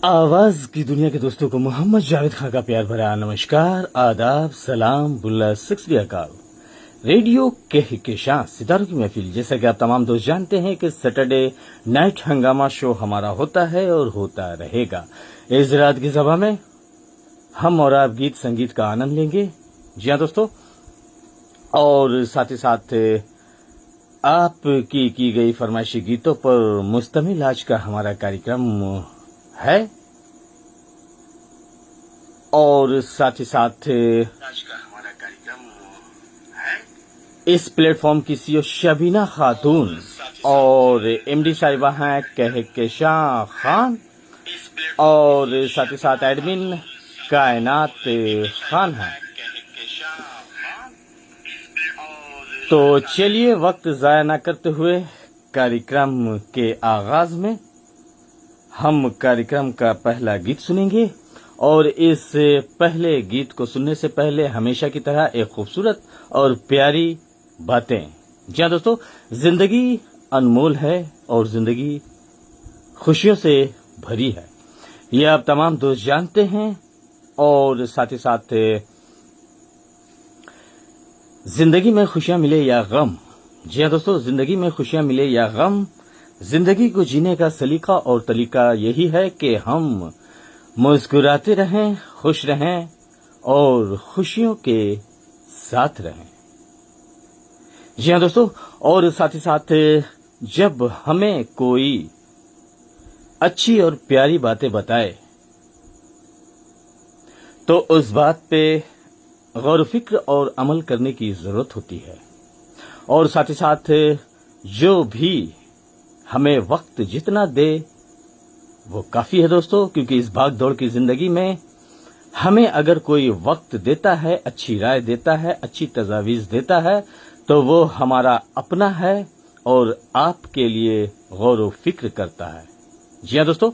आवाज की दुनिया के दोस्तों को मोहम्मद जावेद खान का प्यार भरा नमस्कार, आदाब, सलाम, बुल्ला, सत श्री अकाल। रेडियो के शान सितारों की महफिल। जैसा कि आप तमाम दोस्त जानते हैं कि सैटरडे नाइट हंगामा शो हमारा होता है और होता रहेगा। इस रात की सभा में हम और आप गीत संगीत का आनंद लेंगे। जी हाँ दोस्तों, और साथ ही साथ आपकी की गई फरमाइशी गीतों पर मुश्तमिल आज का हमारा कार्यक्रम है। और साथ ही साथ आज का हमारा कार्यक्रम है। इस प्लेटफॉर्म की सीईओ शबीना खातून और एमडी साहिबा हैं कहकशां खान, और साथ ही साथ एडमिन कायनात खान हैं। तो चलिए वक्त जाया न करते हुए कार्यक्रम के आगाज में हम कार्यक्रम का पहला गीत सुनेंगे। और इस पहले गीत को सुनने से पहले हमेशा की तरह एक खूबसूरत और प्यारी बातें। जी हाँ दोस्तों, जिंदगी अनमोल है और जिंदगी खुशियों से भरी है, ये आप तमाम दोस्त जानते हैं। और साथ ही साथ जिंदगी में खुशियां मिले या गम, जी हाँ दोस्तों, जिंदगी में खुशियां मिले या गम, जिंदगी को जीने का सलीका और तरीका यही है कि हम मुस्कुराते रहें, खुश रहें और खुशियों के साथ रहें। जी हाँ दोस्तों, और साथ ही साथ जब हमें कोई अच्छी और प्यारी बातें बताए तो उस बात पे गौर फिक्र और अमल करने की जरूरत होती है। और साथ ही साथ जो भी हमें वक्त जितना दे वो काफी है दोस्तों, क्योंकि इस भाग दौड़ की जिंदगी में हमें अगर कोई वक्त देता है, अच्छी राय देता है, अच्छी तजावीज देता है, तो वो हमारा अपना है और आपके लिए गौर व फिक्र करता है। जी हाँ दोस्तों,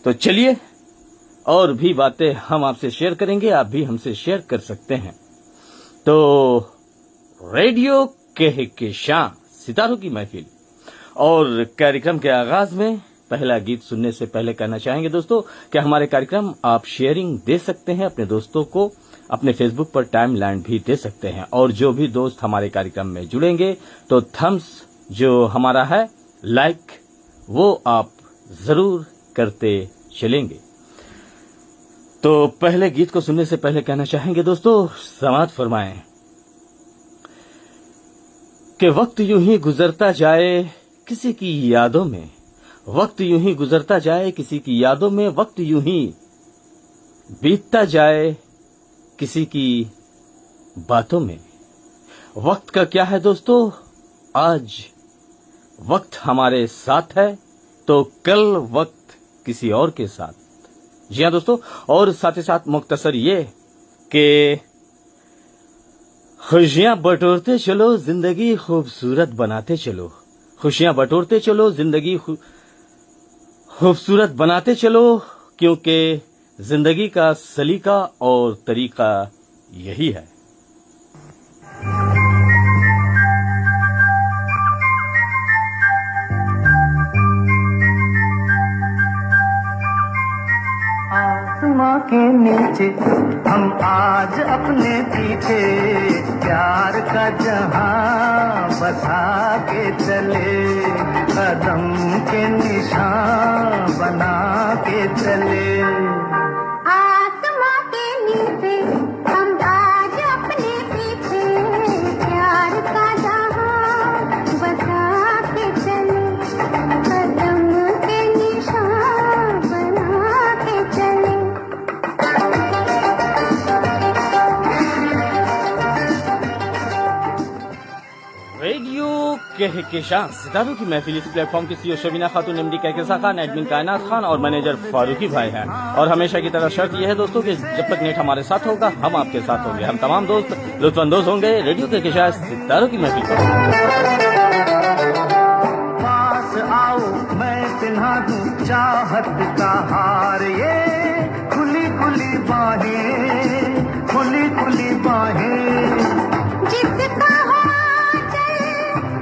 तो चलिए और भी बातें हम आपसे शेयर करेंगे, आप भी हमसे शेयर कर सकते हैं। तो रेडियो के शान सितारों की महफिल और कार्यक्रम के आगाज में पहला गीत सुनने से पहले कहना चाहेंगे दोस्तों कि हमारे कार्यक्रम आप शेयरिंग दे सकते हैं अपने दोस्तों को, अपने फेसबुक पर टाइमलाइन भी दे सकते हैं। और जो भी दोस्त हमारे कार्यक्रम में जुड़ेंगे तो थम्स जो हमारा है लाइक, वो आप जरूर करते चलेंगे। तो पहले गीत को सुनने से पहले कहना चाहेंगे दोस्तों, समाअत फरमाएं कि वक्त यूं ही गुजरता जाए किसी की यादों में, वक्त यूं ही गुजरता जाए किसी की यादों में, वक्त यूं ही बीतता जाए किसी की बातों में। वक्त का क्या है दोस्तों, आज वक्त हमारे साथ है तो कल वक्त किसी और के साथ। जी हाँ दोस्तों, और साथ ही साथ मुख्तसर ये कि खुशियां बटोरते चलो, जिंदगी खूबसूरत बनाते चलो, खुशियां बटोरते चलो, जिंदगी खूबसूरत बनाते चलो, क्योंकि जिंदगी का सलीका और तरीका यही है। आसमां के नीचे हम आज अपने पीछे प्यार का जहां बसा के चले, कदम के निशान बना के चले। आसमां के नीचे हम आज अपने पीछे प्यार का जहां बसा के चले, कदम के निशान बना के चले। रेडियो के शान सितारों की महफिल। इस प्लेटफॉर्म की सीईओ शबीना खातून, एमडी कहकशां खान, एडमिन कायनात खान और मैनेजर फारूकी भाई हैं। और हमेशा की तरह शर्त यह है दोस्तों कि जब तक नेट हमारे साथ होगा हम आपके साथ होंगे, हम तमाम दोस्त लुत्फानंदोज होंगे रेडियो के शान सितारों की महफिल पर। पास आओ मैं पिन्हा दूं चाहत का हार, ये खुली खुली बाहें, खुली खुली बाहें। जिसका हो आंचल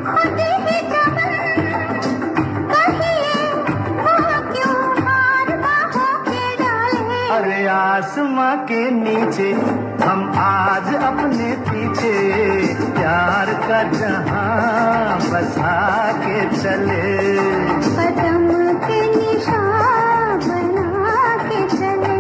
खुद ही कमर, कहिए वो क्यों हार बाहों के आसमां के नीचे हम आज अपने पीछे प्यार का जहां बसा के चले कदम के निशान बना के चले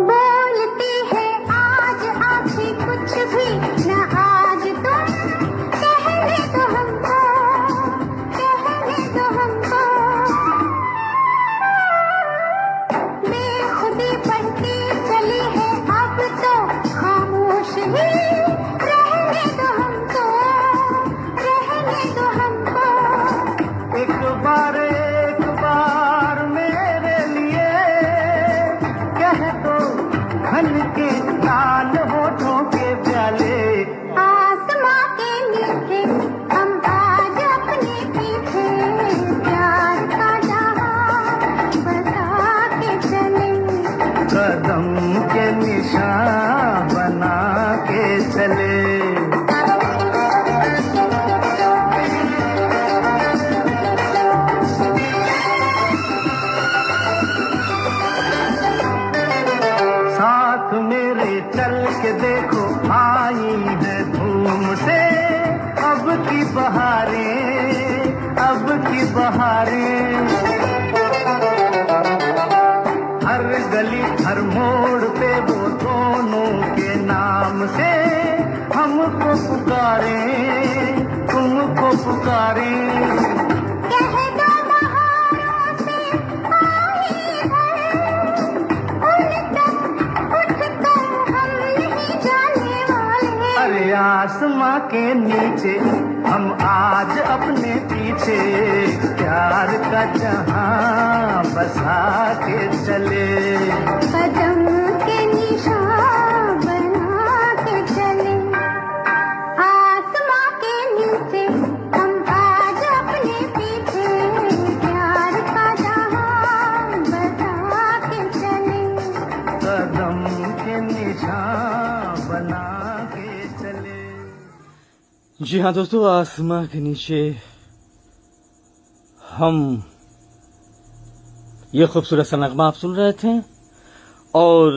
बोलती है आज आंखें कुछ भी न आज तुम कहने दो हमको बेखुदी बढ़ती चली है अब तो खामोश ही रहने दो हमको एक बार मेरे लिए कह दो हल्के लाल होठों के प्याले आसमां के नीचे हम आज अपने पीछे प्यार का जहां बसा के चले कदम के निशान बना के चले साथ मेरे चल के देखो आई है धूम से अब की बहारें हर गली हर मोड़ पे वो दोनों के नाम से हमको पुकारे तुमको पुकारे कह दो बहारों से आई है उन तक उठकर हम नहीं जाने वाले अरे आसमां के नीचे हम आज अपने पीछे प्यार का जहां बसा के चले कदम के निशान बना के चले आसमां के नीचे हम आज अपने पीछे प्यार का जहां बसा के चले कदम के निशान बना के चले जी हाँ दोस्तों, आसमां के नीचे हम ये खूबसूरत सा नगमा आप सुन रहे थे और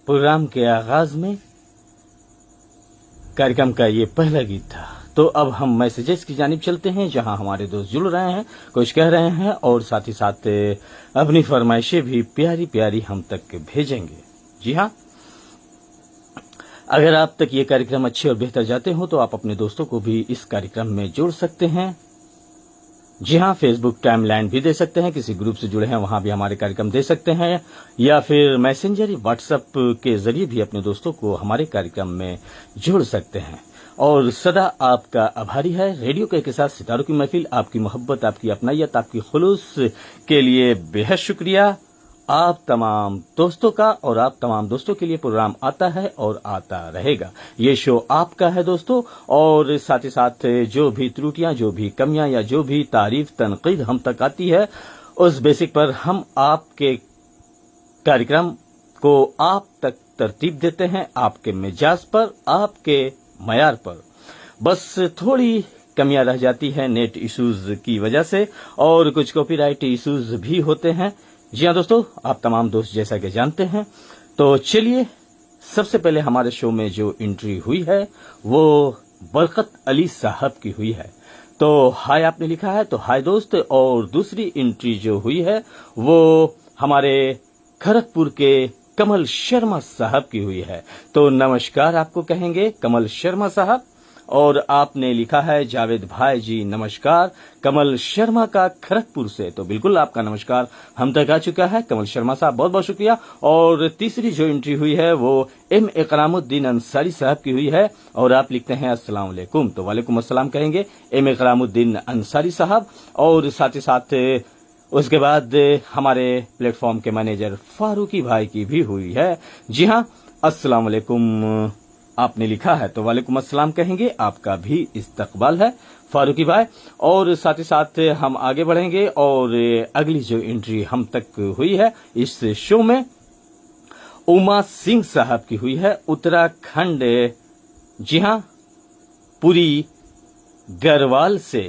प्रोग्राम के आगाज में कार्यक्रम का ये पहला गीत था। तो अब हम मैसेजेस की जानिब चलते हैं, जहां हमारे दोस्त जुड़ रहे हैं, कुछ कह रहे हैं और साथ ही साथ अपनी फरमाइशें भी प्यारी प्यारी हम तक भेजेंगे। जी हाँ, अगर आप तक ये कार्यक्रम अच्छे और बेहतर जाते हो तो आप अपने दोस्तों को भी इस कार्यक्रम में जोड़ सकते हैं। जी हाँ, फेसबुक टाइमलाइन भी दे सकते हैं, किसी ग्रुप से जुड़े हैं वहां भी हमारे कार्यक्रम दे सकते हैं, या फिर मैसेंजर व्हाट्सएप के जरिए भी अपने दोस्तों को हमारे कार्यक्रम में जोड़ सकते हैं। और सदा आपका आभारी है। रेडियो के साथ सितारों की महफिल, आपकी मोहब्बत, आपकी अपनायत, आपकी खुलूस के लिए बेहद शुक्रिया आप तमाम दोस्तों का। और आप तमाम दोस्तों के लिए प्रोग्राम आता है और आता रहेगा। ये शो आपका है दोस्तों, और साथ ही साथ जो भी त्रुटियां, जो भी कमियां या जो भी तारीफ तनकीद हम तक आती है, उस बेसिक पर हम आपके कार्यक्रम को आप तक तरतीब देते हैं, आपके मिजाज पर, आपके मयार पर। बस थोड़ी कमियां रह जाती है नेट इश्यूज की वजह से, और कुछ कॉपीराइट इश्यूज भी होते हैं। जी हाँ दोस्तों, आप तमाम दोस्त जैसा कि जानते हैं। तो चलिए, सबसे पहले हमारे शो में जो एंट्री हुई है वो बरकत अली साहब की हुई है। तो हाय आपने लिखा है, तो हाय दोस्त। और दूसरी एंट्री जो हुई है वो हमारे खड़गपुर के कमल शर्मा साहब की हुई है। तो नमस्कार आपको कहेंगे कमल शर्मा साहब। और आपने लिखा है जावेद भाई जी नमस्कार, कमल शर्मा का खड़गपुर से। तो बिल्कुल आपका नमस्कार हम तक आ चुका है कमल शर्मा साहब, बहुत बहुत शुक्रिया। और तीसरी जो एंट्री हुई है वो एम इकरामुद्दीन अंसारी साहब की हुई है, और आप लिखते हैं अस्सलाम वालेकुम। तो वालेकुम अस्सलाम कहेंगे एम इकरामुद्दीन अंसारी साहब। और साथ ही साथ उसके बाद हमारे प्लेटफॉर्म के मैनेजर फारूकी भाई की भी हुई है। जी हाँ, अस्सलाम वालेकुम आपने लिखा है, तो वालेकुम अस्सलाम कहेंगे, आपका भी इस्तकबाल है फारूकी भाई। और साथ ही साथ हम आगे बढ़ेंगे और अगली जो एंट्री हम तक हुई है इस शो में, उमा सिंह साहब की हुई है, उत्तराखंड। जी हां, पुरी गढ़वाल से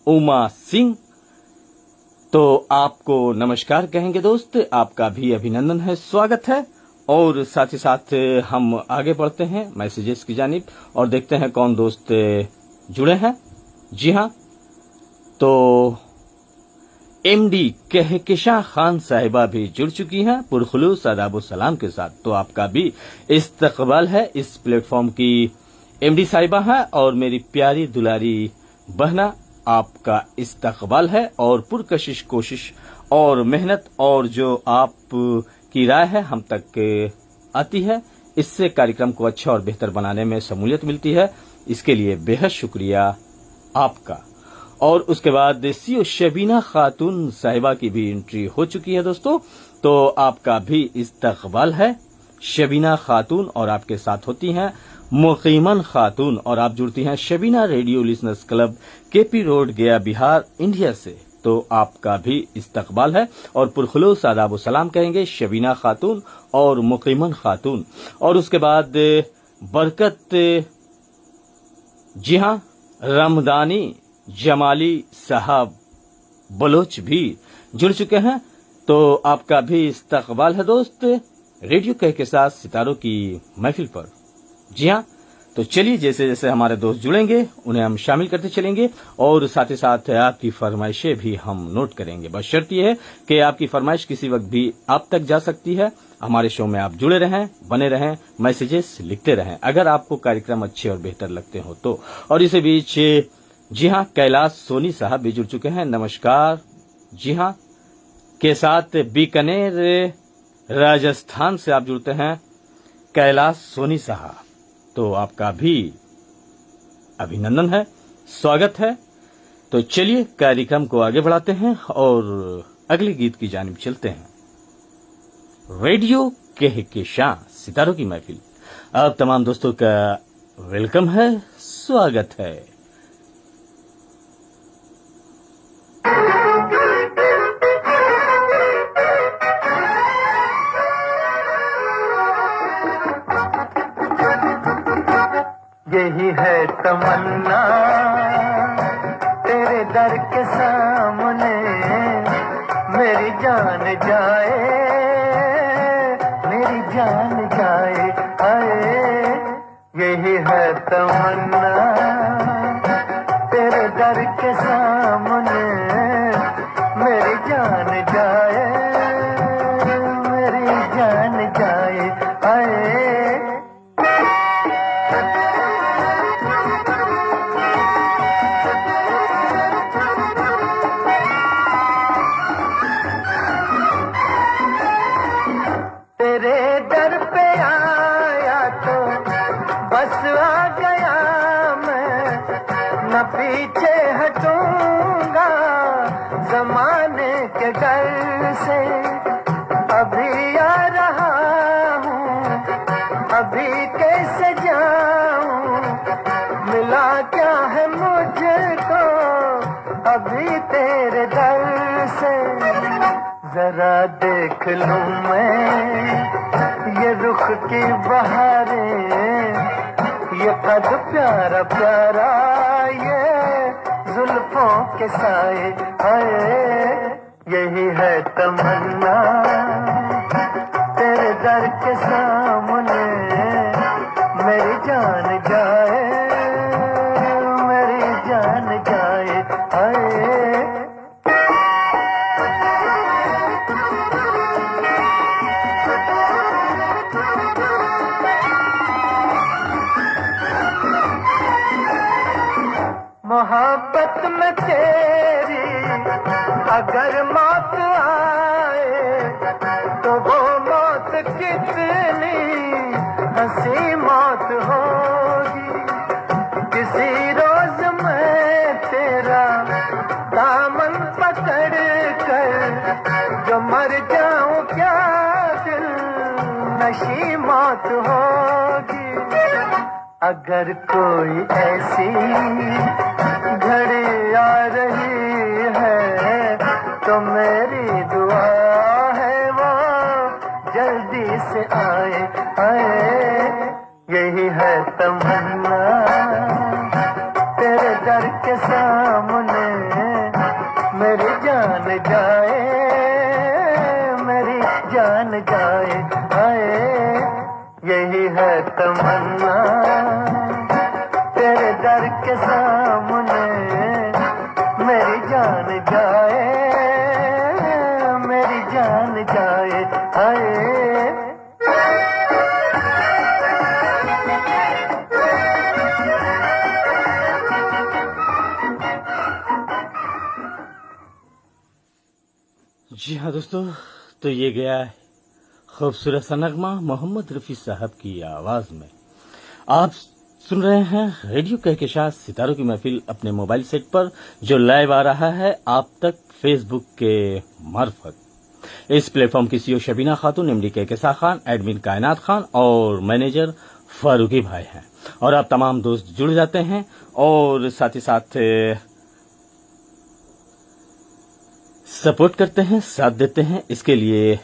उमा सिंह। तो आपको नमस्कार कहेंगे दोस्त, आपका भी अभिनंदन है, स्वागत है। और साथ ही साथ हम आगे बढ़ते हैं मैसेजेस की जानिब और देखते हैं कौन दोस्त जुड़े हैं। जी हां, तो एमडी कहकशां खान साहिबा भी जुड़ चुकी हैं पुरखुलूस आदाब सलाम के साथ। तो आपका भी इस्तकबाल है इस प्लेटफॉर्म की। एमडी साहिबा है और मेरी प्यारी दुलारी बहना, आपका इस्तकबाल है। और पुरकशिश कोशिश और मेहनत और जो आप की राय है हम तक आती है, इससे कार्यक्रम को अच्छा और बेहतर बनाने में शमूलियत मिलती है। इसके लिए बेहद शुक्रिया आपका। और उसके बाद सीओ शबीना खातून साहिबा की भी एंट्री हो चुकी है दोस्तों, तो आपका भी इस्तकबाल है शबीना खातून। और आपके साथ होती हैं मुकीमन खातून और आप जुड़ती हैं Shabina radio listeners club, KP road, गया, बिहार, इंडिया से। तो आपका भी इस्तकबाल है और पुरखुलूस आदाब सलाम कहेंगे शबीना खातून और मुकीमन खातून। और उसके बाद बरकत, जी हां, रमदानी जमाली साहब बलोच भी जुड़ चुके हैं। तो आपका भी इस्तकबाल है दोस्त रेडियो कह के साथ सितारों की महफिल पर। जी हां, तो चलिए जैसे जैसे हमारे दोस्त जुड़ेंगे उन्हें हम शामिल करते चलेंगे और साथ ही साथ आपकी फरमाइशें भी हम नोट करेंगे। बस शर्त यह है कि आपकी फरमाइश किसी वक्त भी आप तक जा सकती है। हमारे शो में आप जुड़े रहें, बने रहें, मैसेजेस लिखते रहें अगर आपको कार्यक्रम अच्छे और बेहतर लगते हो तो। और इसी बीच जी हां, कैलाश सोनी साहब भी जुड़ चुके हैं, नमस्कार। जी हां, के साथ बीकानेर राजस्थान से आप जुड़ते हैं कैलाश सोनी साहब, तो आपका भी अभिनंदन है, स्वागत है। तो चलिए कार्यक्रम को आगे बढ़ाते हैं और अगले गीत की जानिब चलते हैं। रेडियो कहकशां सितारों की महफिल, आप तमाम दोस्तों का वेलकम है, स्वागत है। यही है तमन्ना तेरे दर के सामने, मेरी जान जाए, मेरी जान जाए, आए। यही है तमन्ना तेरे दर के सामने, मेरी जान जाए, मेरी जान जाए, आए। तेरे दर पे आया तो बस आ गया मैं, न पीछे हटूंगा जमाने के डर से। अभी आ रहा हूँ, अभी कैसे जाऊँ, मिला क्या है मुझको अभी तेरे दर से। जरा देख लूं मैं ये रुख की बहारें, ये कद प्यारा प्यारा, ये जुल्फों के साए, हाय। यही है तमन्ना तेरे दर के सामने, मेरी जान जाए, मेरी जान जाए, हाय। मोहब्बत में तेरी अगर मौत आए तो वो मौत कितनी हंसी मौत होगी। किसी रोज मैं तेरा दामन पकड़ कर जो मर जाऊं क्या दिल नशी मौत होगी। अगर कोई ऐसी घड़ी आ रही है तो मेरी दुआ है वो जल्दी से आए आए, यही है तमन्ना तेरे दर के सामने मेरी जान जाए, मेरी जान जाए आए, यही है तमन्ना तेरे दर के सामने मेरी जान जाए, मेरी जान जाए आए। जी हाँ दोस्तों, तो ये गया है खूबसूरत सा नगमा मोहम्मद रफ़ी साहब की आवाज में। आप सुन रहे हैं रेडियो कहकशां सितारों की महफिल अपने मोबाइल सेट पर, जो लाइव आ रहा है आप तक फेसबुक के मार्फत। इस प्लेटफॉर्म की सीईओ शबीना खातून, एमडी कहकशां खान, एडमिन कायनात खान और मैनेजर फारूकी भाई हैं। और आप तमाम दोस्त जुड़ जाते हैं और साथ ही साथ सपोर्ट करते हैं, साथ देते हैं। इसके लिए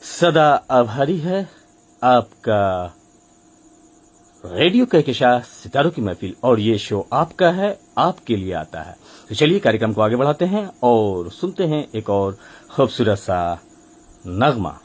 सदा आभारी है आपका रेडियो कहकशां सितारों की महफिल। और ये शो आपका है, आपके लिए आता है। तो चलिए कार्यक्रम को आगे बढ़ाते हैं और सुनते हैं एक और खूबसूरत सा नगमा।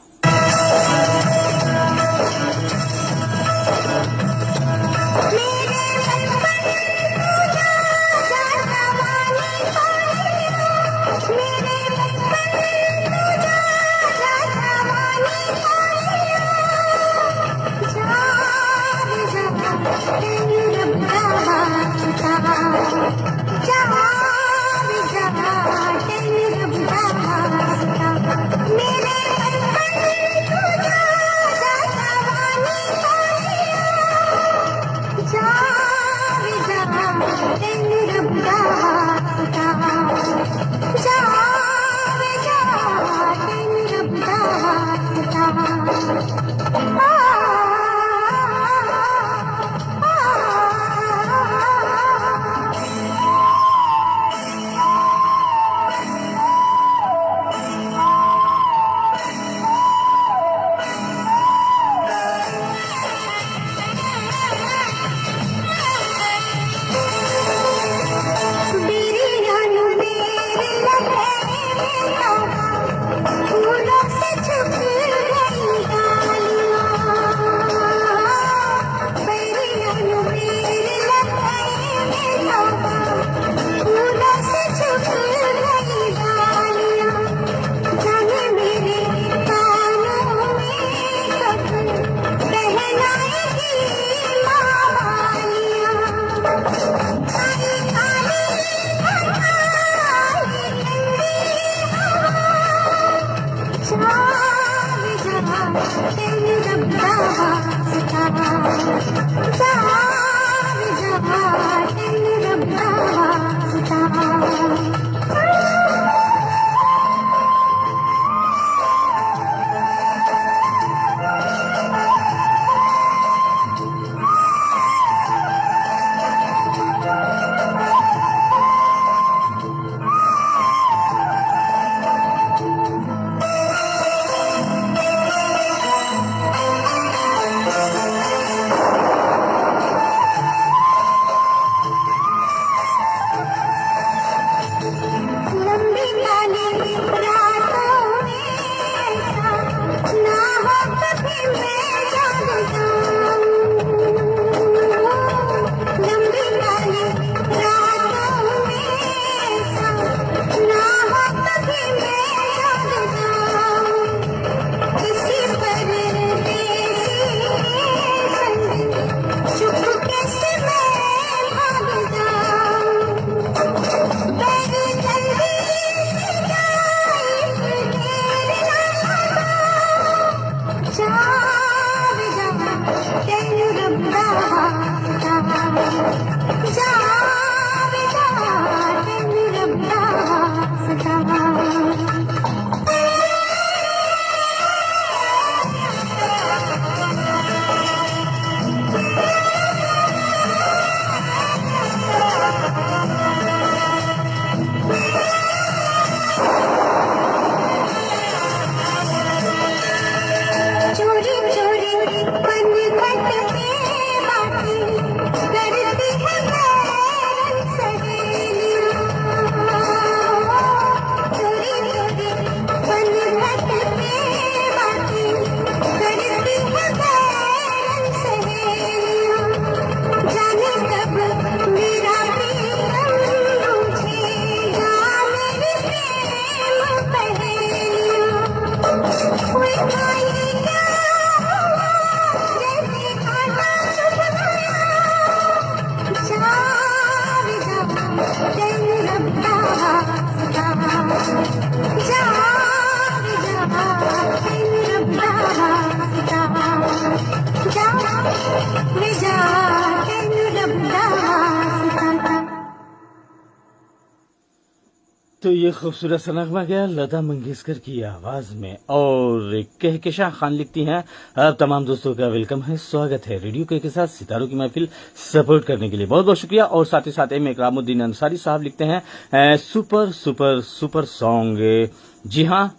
तो ये खूबसूरत सा नगमा गया लता मंगेशकर की आवाज में और कहकशां खान लिखती हैं। अब तमाम दोस्तों का वेलकम है, स्वागत है रेडियो के साथ सितारों की महफिल सपोर्ट करने के लिए बहुत बहुत शुक्रिया। और साथ ही साथ एम इकरामुद्दीन अंसारी साहब लिखते हैं सुपर सुपर सुपर सॉन्ग। जी हाँ,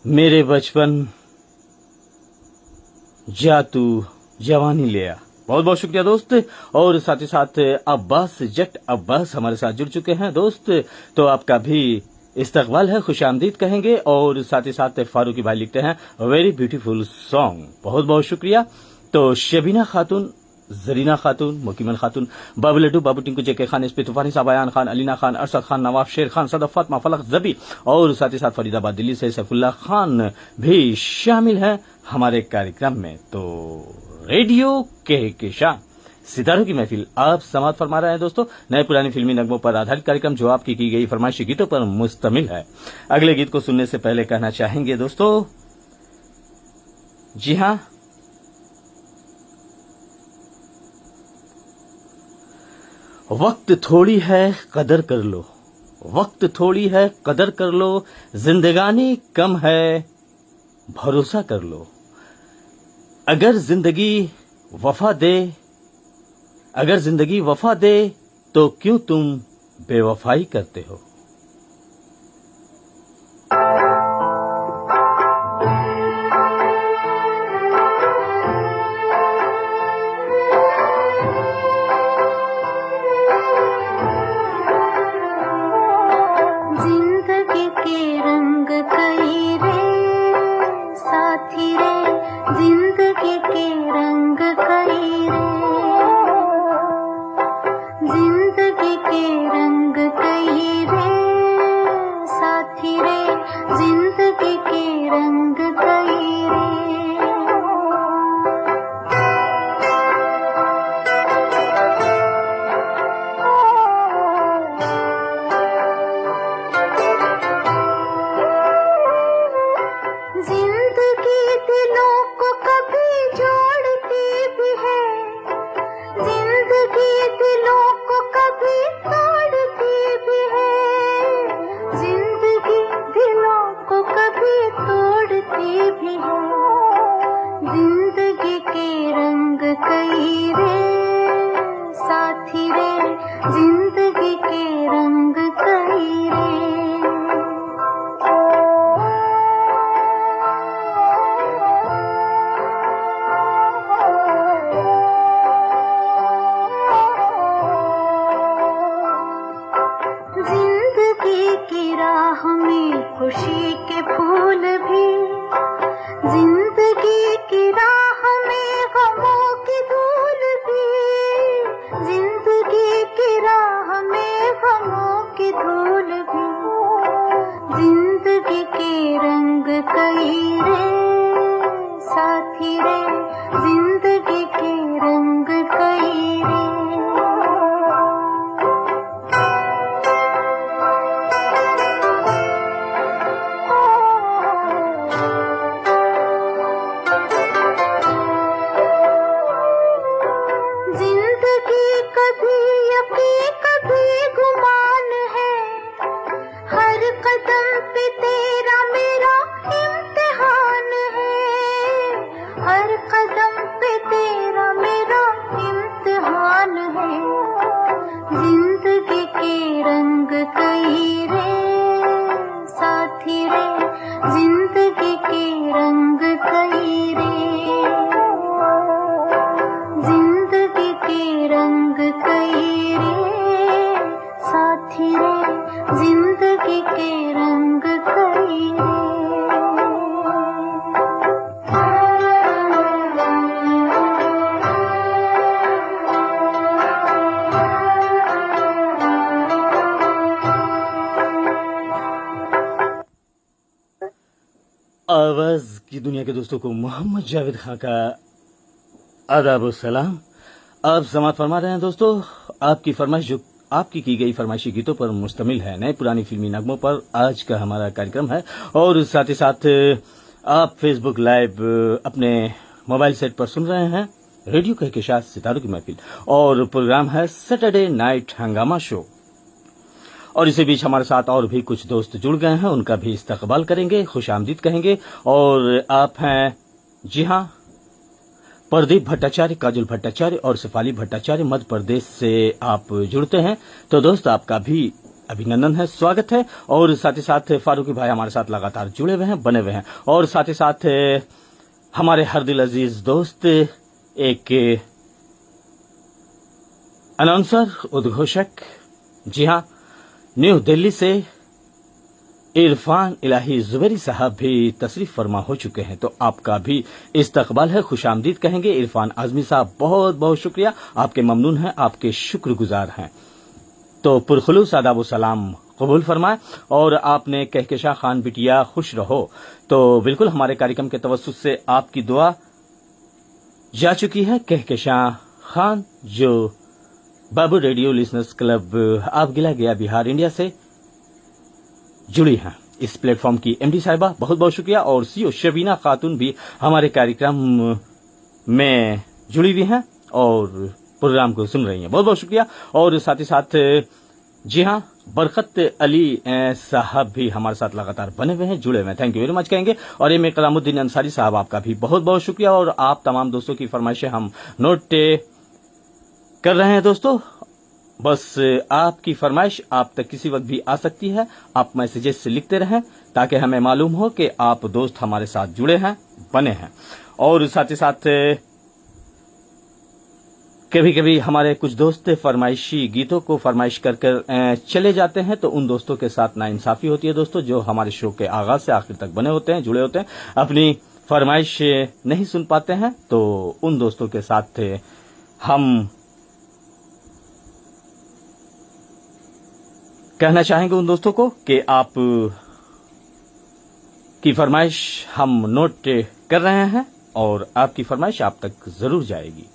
मेरे बचपन जा तू जवानी ले आ, बहुत बहुत शुक्रिया दोस्त। और साथ ही साथ अब्बास जट अब्बास हमारे साथ जुड़ चुके हैं दोस्त, तो आपका भी इस्तकबाल है, खुश आमदीद कहेंगे। और साथ ही साथ फारूकी भाई लिखते हैं वेरी ब्यूटीफुल सॉन्ग, बहुत बहुत शुक्रिया। तो शबीना खातून, जरीना खातून, मुकीमन खातून, बाबू लड्डू, बाबू टिंकू, जेके खान, इस पे तूफानी साहब, अयान खान, अलीना खान, अरशद खान, नवाब शेर खान, सदफ फातमा, फलक जबी और साथ ही साथ फरीदाबाद दिल्ली से सैफुल्लाह खान भी शामिल हैं हमारे कार्यक्रम में। तो रेडियो कहकशां सितारों की महफिल आप समाप्त फरमा रहे हैं दोस्तों। नए पुरानी फिल्मी नगमों पर आधारित कार्यक्रम जो आपकी की गई फरमाइशी गीतों पर मुश्तमिल है। अगले गीत को सुनने से पहले कहना चाहेंगे दोस्तों, जी हाँ, वक्त थोड़ी है कदर कर लो, वक्त थोड़ी है कदर कर लो, जिंदगानी कम है भरोसा कर लो। अगर जिंदगी वफा दे, अगर जिंदगी वफा दे तो क्यों तुम बेवफाई करते हो। जिंदगी के रंग कई रे साथी रे, जिंदगी के रंग कई रे, जिंदगी के रंग कई रे साथी रे, जिंदगी के रंग कई रे। जिंदगी दिलों को कभी जोड़ती भी है, जिंदगी दिलों को कभी तोड़ती भी है, जिंदगी दिलों को कभी तोड़ती भी है। जिंदगी के रंग कई रे साथी रे, जिंदगी के रंग कई रे। जिंदगी की राह में खुशी के फूल भी, जिंदगी की राह में गमों की धूल भी, जिंदगी की राह में गमों की धूल भी। जिंदगी के रंग कई रे साथी रे, जिंदगी के रंग कई रे। जिंदगी कभी यकीन कभी गुमान है, हर कदम पे तेरा मेरा इम्तिहान आवाज की दुनिया के दोस्तों को मोहम्मद जावेद खान का आदाब और सलाम। आप समात फरमा रहे हैं दोस्तों, आपकी फरमाइश जो आपकी की गई फरमाइशी गीतों पर मुश्तमिल है, नए पुरानी फिल्मी नगमों पर आज का हमारा कार्यक्रम है। और साथ ही साथ आप फेसबुक लाइव अपने मोबाइल सेट पर सुन रहे हैं रेडियो कहकशां सितारों की महफिल, और प्रोग्राम है सैटरडे नाइट हंगामा शो। और इसी बीच हमारे साथ और भी कुछ दोस्त जुड़ गए हैं, उनका भी इस्तकबाल करेंगे, खुश आमदीद कहेंगे। और आप हैं, जी हाँ, प्रदीप भट्टाचार्य, काजल भट्टाचार्य और शेफाली भट्टाचार्य मध्य प्रदेश से आप जुड़ते हैं। तो दोस्त आपका भी अभिनंदन है, स्वागत है। और साथ ही साथ फारूकी भाई हमारे साथ लगातार जुड़े हुए हैं, बने हुए हैं। और साथ ही साथ हमारे हर दिल अजीज दोस्त, एक अनाउंसर, उद्घोषक, जी हाँ, न्यू दिल्ली से इरफान इलाही जुबैरी साहब भी तशरीफ फरमा हो चुके हैं। तो आपका भी इस्तकबाल है, खुशामदीद कहेंगे। इरफान आजमी साहब बहुत बहुत शुक्रिया, आपके ममनून हैं, आपके शुक्रगुजार हैं। तो पुरखुलूस आदाब व सलाम कबूल फरमाए। और आपने कहकशां खान बिटिया खुश रहो, तो बिल्कुल हमारे कार्यक्रम के तवस्सुत से आपकी दुआ जा चुकी है। कहकशां खान जो बाबू रेडियो लिसनर्स क्लब आप गिला गया बिहार इंडिया से जुड़ी हैं, इस प्लेटफॉर्म की एमडी साहिबा बहुत बहुत शुक्रिया। और सीओ शबीना खातून भी हमारे कार्यक्रम में जुड़ी हुई हैं और प्रोग्राम को सुन रही हैं, बहुत बहुत शुक्रिया। और साथ ही साथ जी हाँ, बरकत अली साहब भी हमारे साथ लगातार बने हुए हैं, जुड़े हुए हैं, थैंक यू वेरी मच कहेंगे। और एम ए कलामुद्दीन अंसारी साहब, आपका भी बहुत बहुत शुक्रिया। और आप तमाम दोस्तों की फरमाइशें हम नोट कर रहे हैं दोस्तों। बस आपकी फरमाइश आप तक किसी वक्त भी आ सकती है, आप मैसेजेस से लिखते रहें ताकि हमें मालूम हो कि आप दोस्त हमारे साथ जुड़े हैं, बने हैं। और साथ ही साथ कभी कभी हमारे कुछ दोस्त फरमाइशी गीतों को फरमाइश कर चले जाते हैं, तो उन दोस्तों के साथ नाइंसाफी होती है दोस्तों, जो हमारे शो के आगाज से आखिर तक बने होते हैं, जुड़े होते हैं, अपनी फरमाइश नहीं सुन पाते हैं। तो उन दोस्तों के साथ हम कहना चाहेंगे उन दोस्तों को कि आप की फरमाइश हम नोट कर रहे हैं और आपकी फरमाइश आप तक जरूर जाएगी।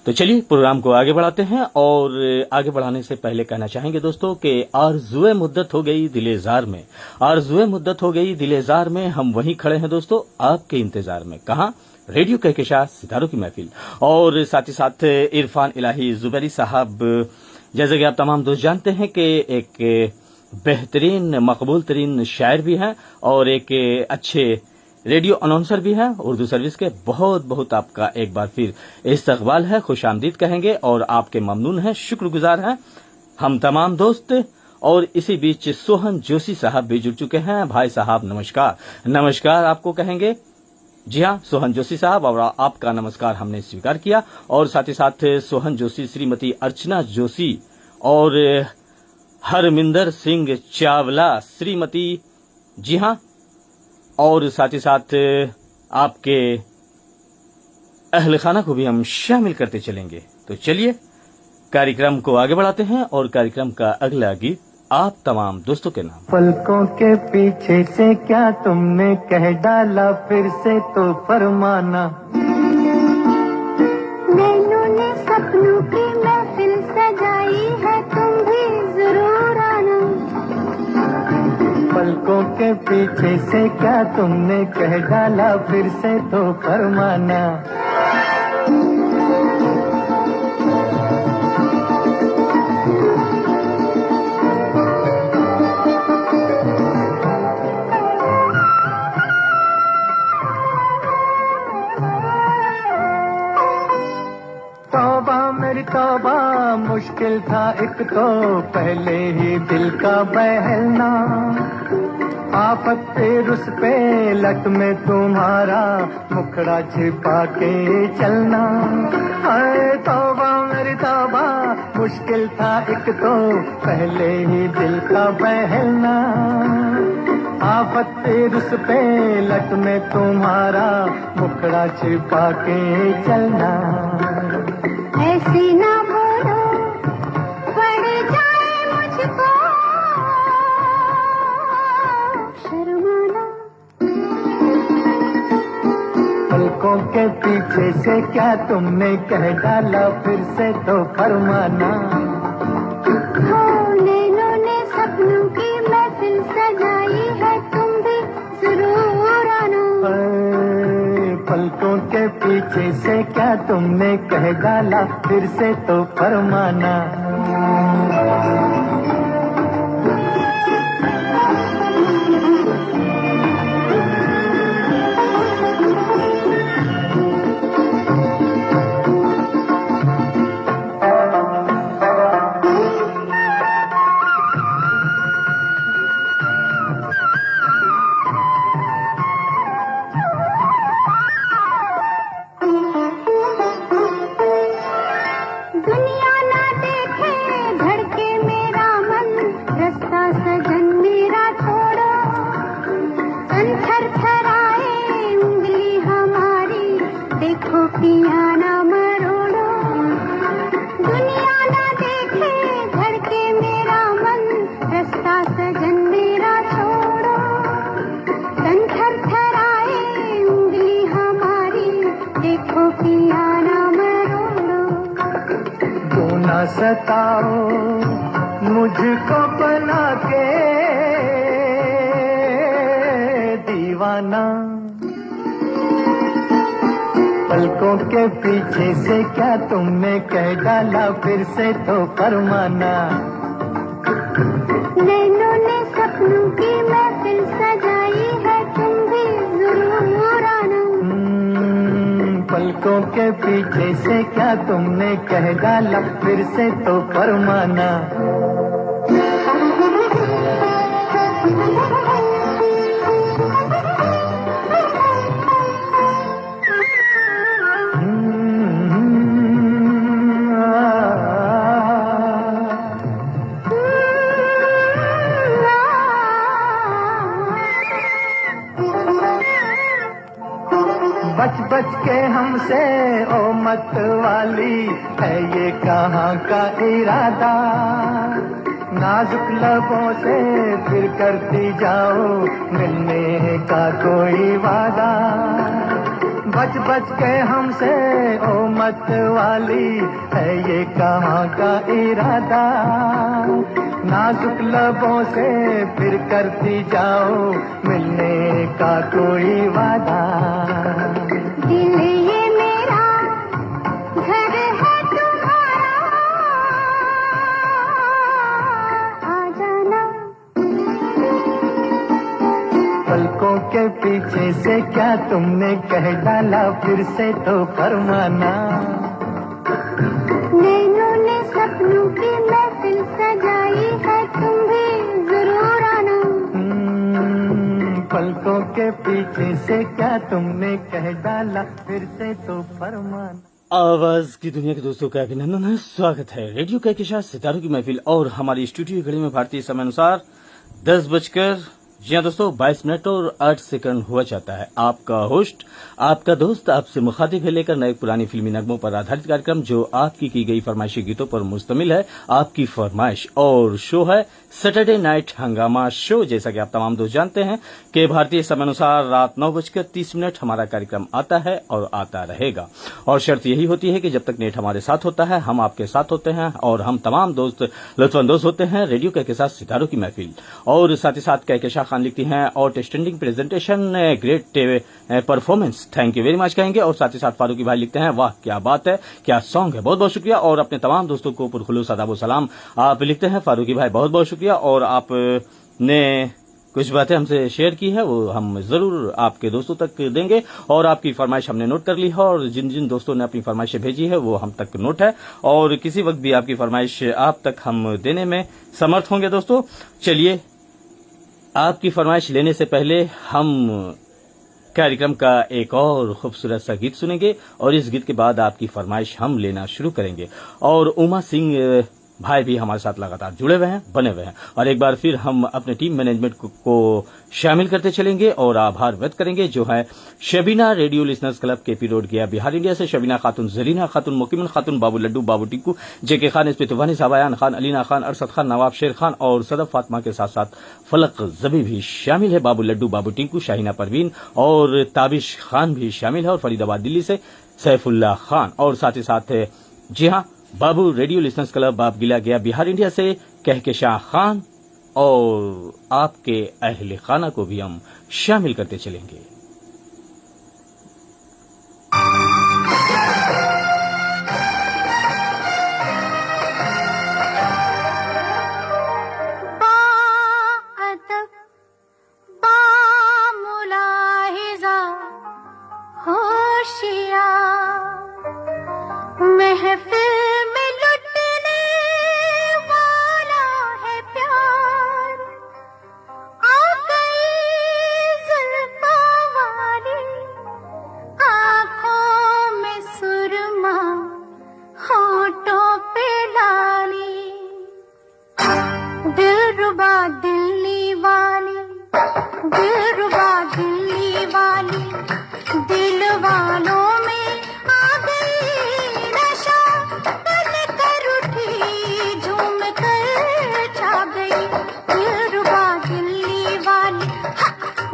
तो चलिए प्रोग्राम को आगे बढ़ाते हैं। और आगे बढ़ाने से पहले कहना चाहेंगे दोस्तों कि आरज़ुए मुद्दत हो गई दिलेजार में, आरज़ुए मुद्दत हो गई दिलेजार में, हम वहीं खड़े हैं दोस्तों आपके इंतजार में। कहाँ? रेडियो कहकशां सितारों की महफिल। और साथ ही साथ इरफान इलाही जुबैरी साहब, जैसे कि आप तमाम दोस्त जानते हैं कि एक बेहतरीन मकबूल तरीन शायर भी हैं और एक अच्छे रेडियो अनाउंसर भी हैं उर्दू सर्विस के। बहुत बहुत आपका एक बार फिर इस्तकबाल है, खुशामदीद कहेंगे और आपके ममनून हैं, शुक्रगुजार हैं हम तमाम दोस्त। और इसी बीच सोहन जोशी साहब भी जुड़ चुके हैं। भाई साहब नमस्कार, नमस्कार आपको कहेंगे। जी हाँ, सोहन जोशी साहब, और आपका नमस्कार हमने स्वीकार किया। और साथ ही साथ सोहन जोशी, श्रीमती अर्चना जोशी और हरमिंदर सिंह चावला, श्रीमती, जी हाँ, और साथ ही साथ आपके अहल खाना को भी हम शामिल करते चलेंगे। तो चलिए कार्यक्रम को आगे बढ़ाते हैं और कार्यक्रम का अगला गीत आप तमाम दोस्तों के नाम। पलकों के पीछे से क्या तुमने कह डाला, फिर से तो फरमाना। नैनों ने सपनों की महफिल सजाई है, तुम भी जरूर आना। पलकों के पीछे से क्या तुमने कह डाला, फिर से तो फरमाना। तौबा मुश्किल था एक तो पहले ही दिल का बहलना, आफत पे रुस पे लट में तुम्हारा मुखड़ा छिपा के चलना। हाय तौबा मेरी तौबा मुश्किल था एक तो पहले ही दिल का बहलना, आफत पे रुस पे लट में तुम्हारा मुखड़ा छिपा के चलना। ऐसी ना बोलो पड़ जाए मुझको शर्माना। पलकों के पीछे से क्या तुमने कह डाला फिर से तो फरमाना। हो नैनों ने सपनों की महफिल सजाई है, तुम भी जरूर आना। पलकों के पीछे से क्या तुमने कह डाला फिर से तो फरमाना। दुनिया ना देखे धड़के मेरा मन, रास्ता सजन मेरा छोड़ो। तन थरथराए उंगली हमारी, देखो पिया ना मरोड़ो। दुनिया ना देखे धड़के मेरा मन, रास्ता सजन मेरा छोड़ो। तन थरथराए उंगली हमारी, देखो पिया ना मरोड़ो। क्यों ना सताओ मुझको बना के दीवाना। पलकों के पीछे से क्या तुमने कह डाला फिर से तो फरमाना। नैनों ने सपनों की महफिल सजाई है, तुम भी जरूर आना। पलकों के पीछे से क्या तुमने कह डाला फिर से तो फरमाना। बच बच के हमसे ओ मत वाली है ये कहाँ का इरादा। नाजुक लबों से फिर करती जाओ मिलने का कोई वादा। बच बच के हमसे ओ मत वाली है ये कहाँ का इरादा। नाजुक लबों से फिर करती जाओ मिलने का कोई वादा। दिल ये मेरा घर है तुम्हारा, आ जाना। पलकों के पीछे से क्या तुमने कह डाला फिर से तो फरमाना। नैनों ने सपनों की महफिल सजाई है, तुम भी जरूर आना। पलकों के पीछे से क्या तुमने कह डाला फिर से तो फरमाना। आवाज की दुनिया के दोस्तों का अभिनंदन है, स्वागत है रेडियो के साथ सितारों की महफिल। और हमारी स्टूडियो घड़ी में भारतीय समय अनुसार 10 जी हाँ दोस्तों 22 मिनट और 8 सेकंड हुआ चाहता है। आपका होस्ट, आपका दोस्त आपसे मुखातिब है लेकर नए पुरानी फिल्मी नगमों पर आधारित कार्यक्रम जो आपकी की गई फरमाइशी गीतों पर मुश्तमिल है। आपकी फरमाइश और शो है सैटरडे नाइट हंगामा शो। जैसा कि आप तमाम दोस्त जानते हैं कि भारतीय समय अनुसार रात 9:30 हमारा कार्यक्रम आता है और आता रहेगा। और शर्त यही होती है कि जब तक नेट हमारे साथ होता है हम आपके साथ होते हैं और हम तमाम दोस्त लुत्फानंदोज होते हैं रेडियो के साथ सितारों की महफिल। और साथ ही साथ कहकशा खान लिखती हैं outstanding presentation, great performance, thank you very much कहेंगे। और साथ ही साथ फारूकी भाई लिखते हैं वाह क्या बात है, क्या सॉन्ग है, बहुत बहुत शुक्रिया। और अपने तमाम दोस्तों को पुरखुलूस अदाब व सलाम आप लिखते हैं फारूकी भाई, बहुत बहुत शुक्रिया। और आपने कुछ बातें हमसे शेयर की है वो हम जरूर आपके दोस्तों तक देंगे। और आपकी फरमाइश हमने नोट कर ली है और जिन जिन दोस्तों ने अपनी फरमाइशें भेजी है वो हम तक नोट है और किसी वक्त भी आपकी फरमाइश आप तक हम देने में समर्थ होंगे। दोस्तों चलिए आपकी फरमाइश लेने से पहले हम कार्यक्रम का एक और खूबसूरत सा गीत सुनेंगे और इस गीत के बाद आपकी फरमाइश हम लेना शुरू करेंगे। और उमा सिंह भाई भी हमारे साथ लगातार जुड़े हुए हैं, बने हुए हैं। और एक बार फिर हम अपने टीम मैनेजमेंट को शामिल करते चलेंगे और आभार व्यक्त करेंगे जो है Shabina radio listeners club KP road गया बिहार इंडिया से शबीना खातून, जरीना खातून, मुकीमन खातून, बाबू लड्डू, बाबू टिक्कू, जेके खान, इस्पितवानी साहब, अयान खान, अलीना खान, अरसद खान, नवाब शेर खान और सदफ फातिमा के साथ साथ फलक जबी भी शामिल है, बाबू लड्डू, बाबू टिंकू, शाहीना परवीन और ताबिश खान भी शामिल है और फरीदाबाद दिल्ली से सैफुल्ला खान और साथ ही साथ जी हाँ बाबू रेडियो लिसनर्स क्लब बाप गिला गया बिहार इंडिया से कहकेशाह खान और आपके अहले खाना को भी हम शामिल करते चलेंगे। बाअदब बामुलाहिज़ा होशियार महफिल में लुटने वाला है प्यार। आ गई जुल्फ़ों वाली आँखों में सुरमा, होठों पे लाली। दिलरुबा दिल्ली वाली, दिलरुबा दिल्ली वाली, दिल वालों में आ गई नशा, बन कर उठी झूम कर छा गई। दिलरुबा दिल्ली वाली,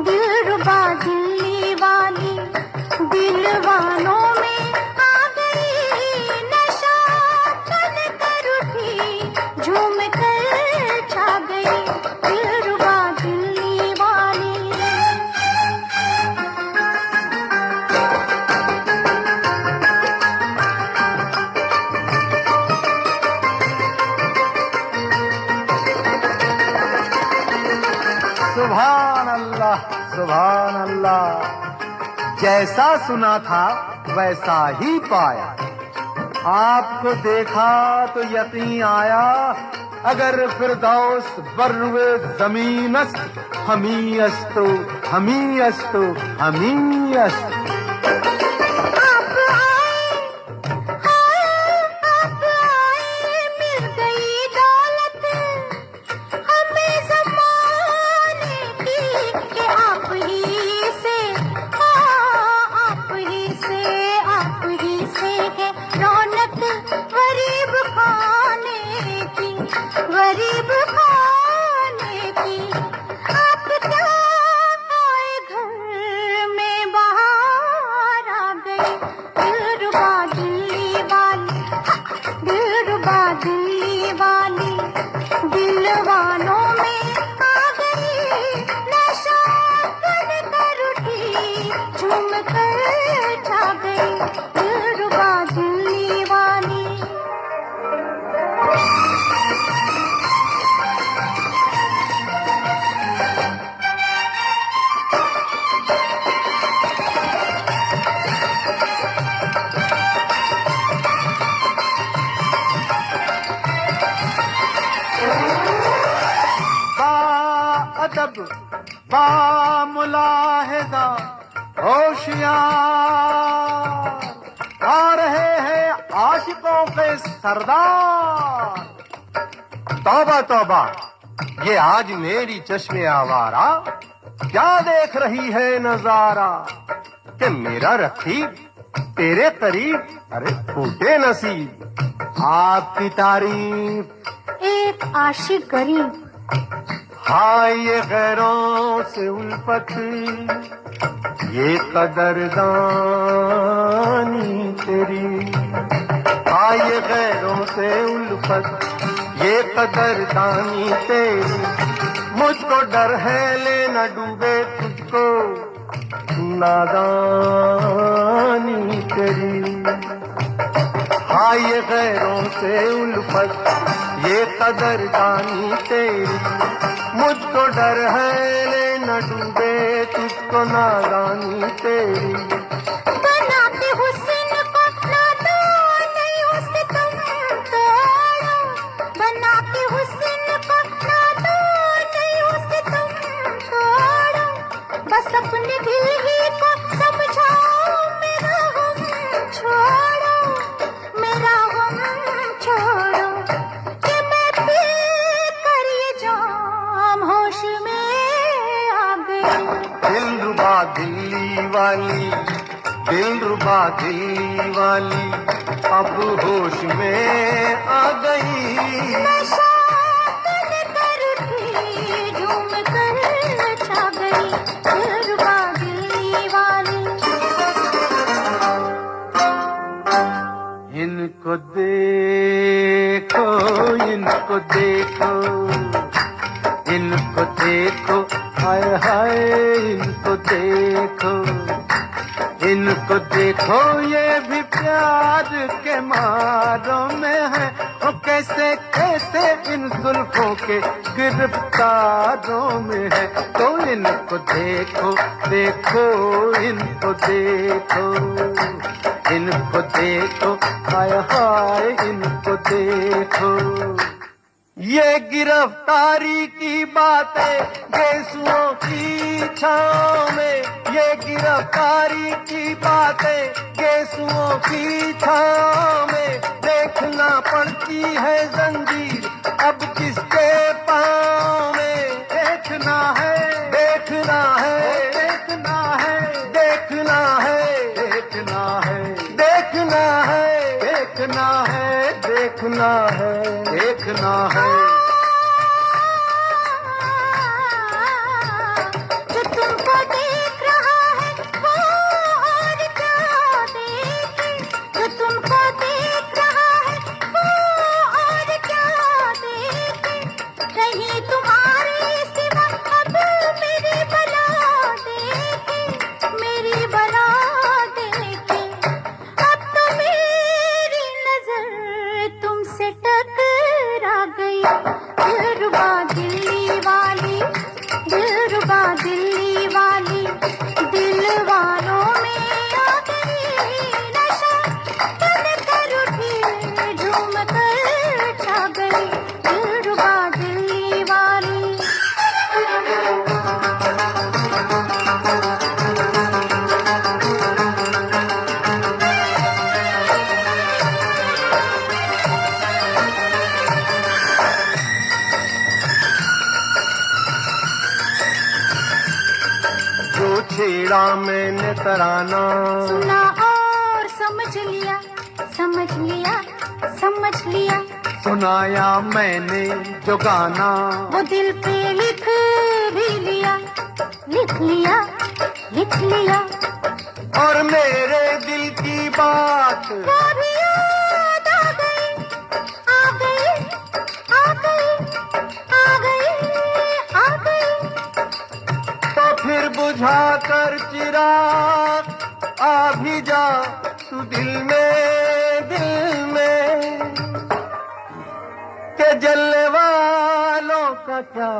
दिलरुबा दिल्ली वाली, दिल वालों में आ गई नशा, बन कर उठी झूम कर छा गई। दिलरुबा दिल्ली वाली। सुभान अल्लाह, सुभान अल्लाह। जैसा सुना था वैसा ही पाया। आपको देखा तो यकीन आया, अगर फिरदौस बर्वे ज़मीनस्त हमीयस्तो, हमीयस्तो, हमीयस्त। आप आए, आप आए, मिल गई दौलत हमें ज़माने की कि आप ही से, आप ही से, आप ही से है रौनक गरीब खाने की, गरीब खाने की। आप क्या आए घर में बाहर आ गए। दिलरुबा दिल्ली वाली, दिलरुबा दिल्ली वाली, दिल वालों में आ गई नशा, बन कर उठी झूम कर छा गई। दिलरुबा दिल्ली वाली। बाअदब बामुलाहिज़ा होशियार आ रहे हैं आशिकों के सरदार। तौबा तौबा, ये आज मेरी चश्मे आवारा क्या देख रही है नजारा, कि मेरा रखीब तेरे करीब, अरे फूटे नसीब। आपकी तारीफ एक आशिक गरीब, हाय ये गैरों से उल्फत, ये कदरदानी तेरी। हाय ये गैरों से उल्फत, ये कदरदानी तेरी। मुझको डर है ले न डूबे तुझको नादानी तेरी। हाय ये गैरों से उल्फत, ये कदरदानी तेरी। मुझको डर है ले न डूबे तुझको नादानी तेरी। बनाते हुस्न को नादान नहीं उसे तुम तोड़ो। बनाते हुस्न को नादान नहीं उसे तुम तोड़ो। बस अपने दिल ही को समझाओ, मेरा हम छोड़ो, मेरा हम छोड़ो। कि दिल्ली वाली, दिलरुबा दिल्ली वाली, अब होश में आ गई। नशा कर उठी, झूम कर छा गई, दिलरुबा दिल्ली वाली। इनको देखो, इनको देखो, इनको देखो, हाय हाय इनको देखो, इनको देखो, ये भी प्यार के मारों में है। वो कैसे कैसे इन जुल्फों के गिरफ्तारों में है। तो इनको देखो, देखो, इनको देखो, इनको देखो, हाय हाय इनको देखो। ये गिरफ्तारी की बातें गेसुओं की छाँव में, ये गिरफ्तारी की बातें गेसुओं की छाँव में, देखना पड़ती है जंजीर अब किसके पाँव में। देखना है, देखना है, देखना है, देखना है, देखना है, देखना है, देखना है, देखना है, देखना है। जो तुमको देख रहा है वो और क्या देखे, जो तुमको देख रहा है वो और क्या देखे। कहीं तुम्हारे सिवा अब मेरी बला देखे, मेरी बला देखे। अब तो मेरी नजर तुमसे टकरा गई, दिलरुबा दिल्ली वाली, दिलरुबा दिल्ली वाली, दिल वालों में आ गई। नशा कर उठी, झूम कर छा गई, दिलरुबा दिल्ली वाली। जो छेड़ा मैंने तराना, सुना और समझ लिया, समझ लिया, समझ लिया। सुनाया मैंने जो गाना, वो दिल पे लिख भी लिया, लिख लिया, लिख लिया। और मेरे दिल की बात वो भी याद आ गई, आ गई, आ गई, आ गई, आ गई। तो फिर बुझा कर चिराग आ भी जा तू दिल में, दिल में। के जलने वालों का क्या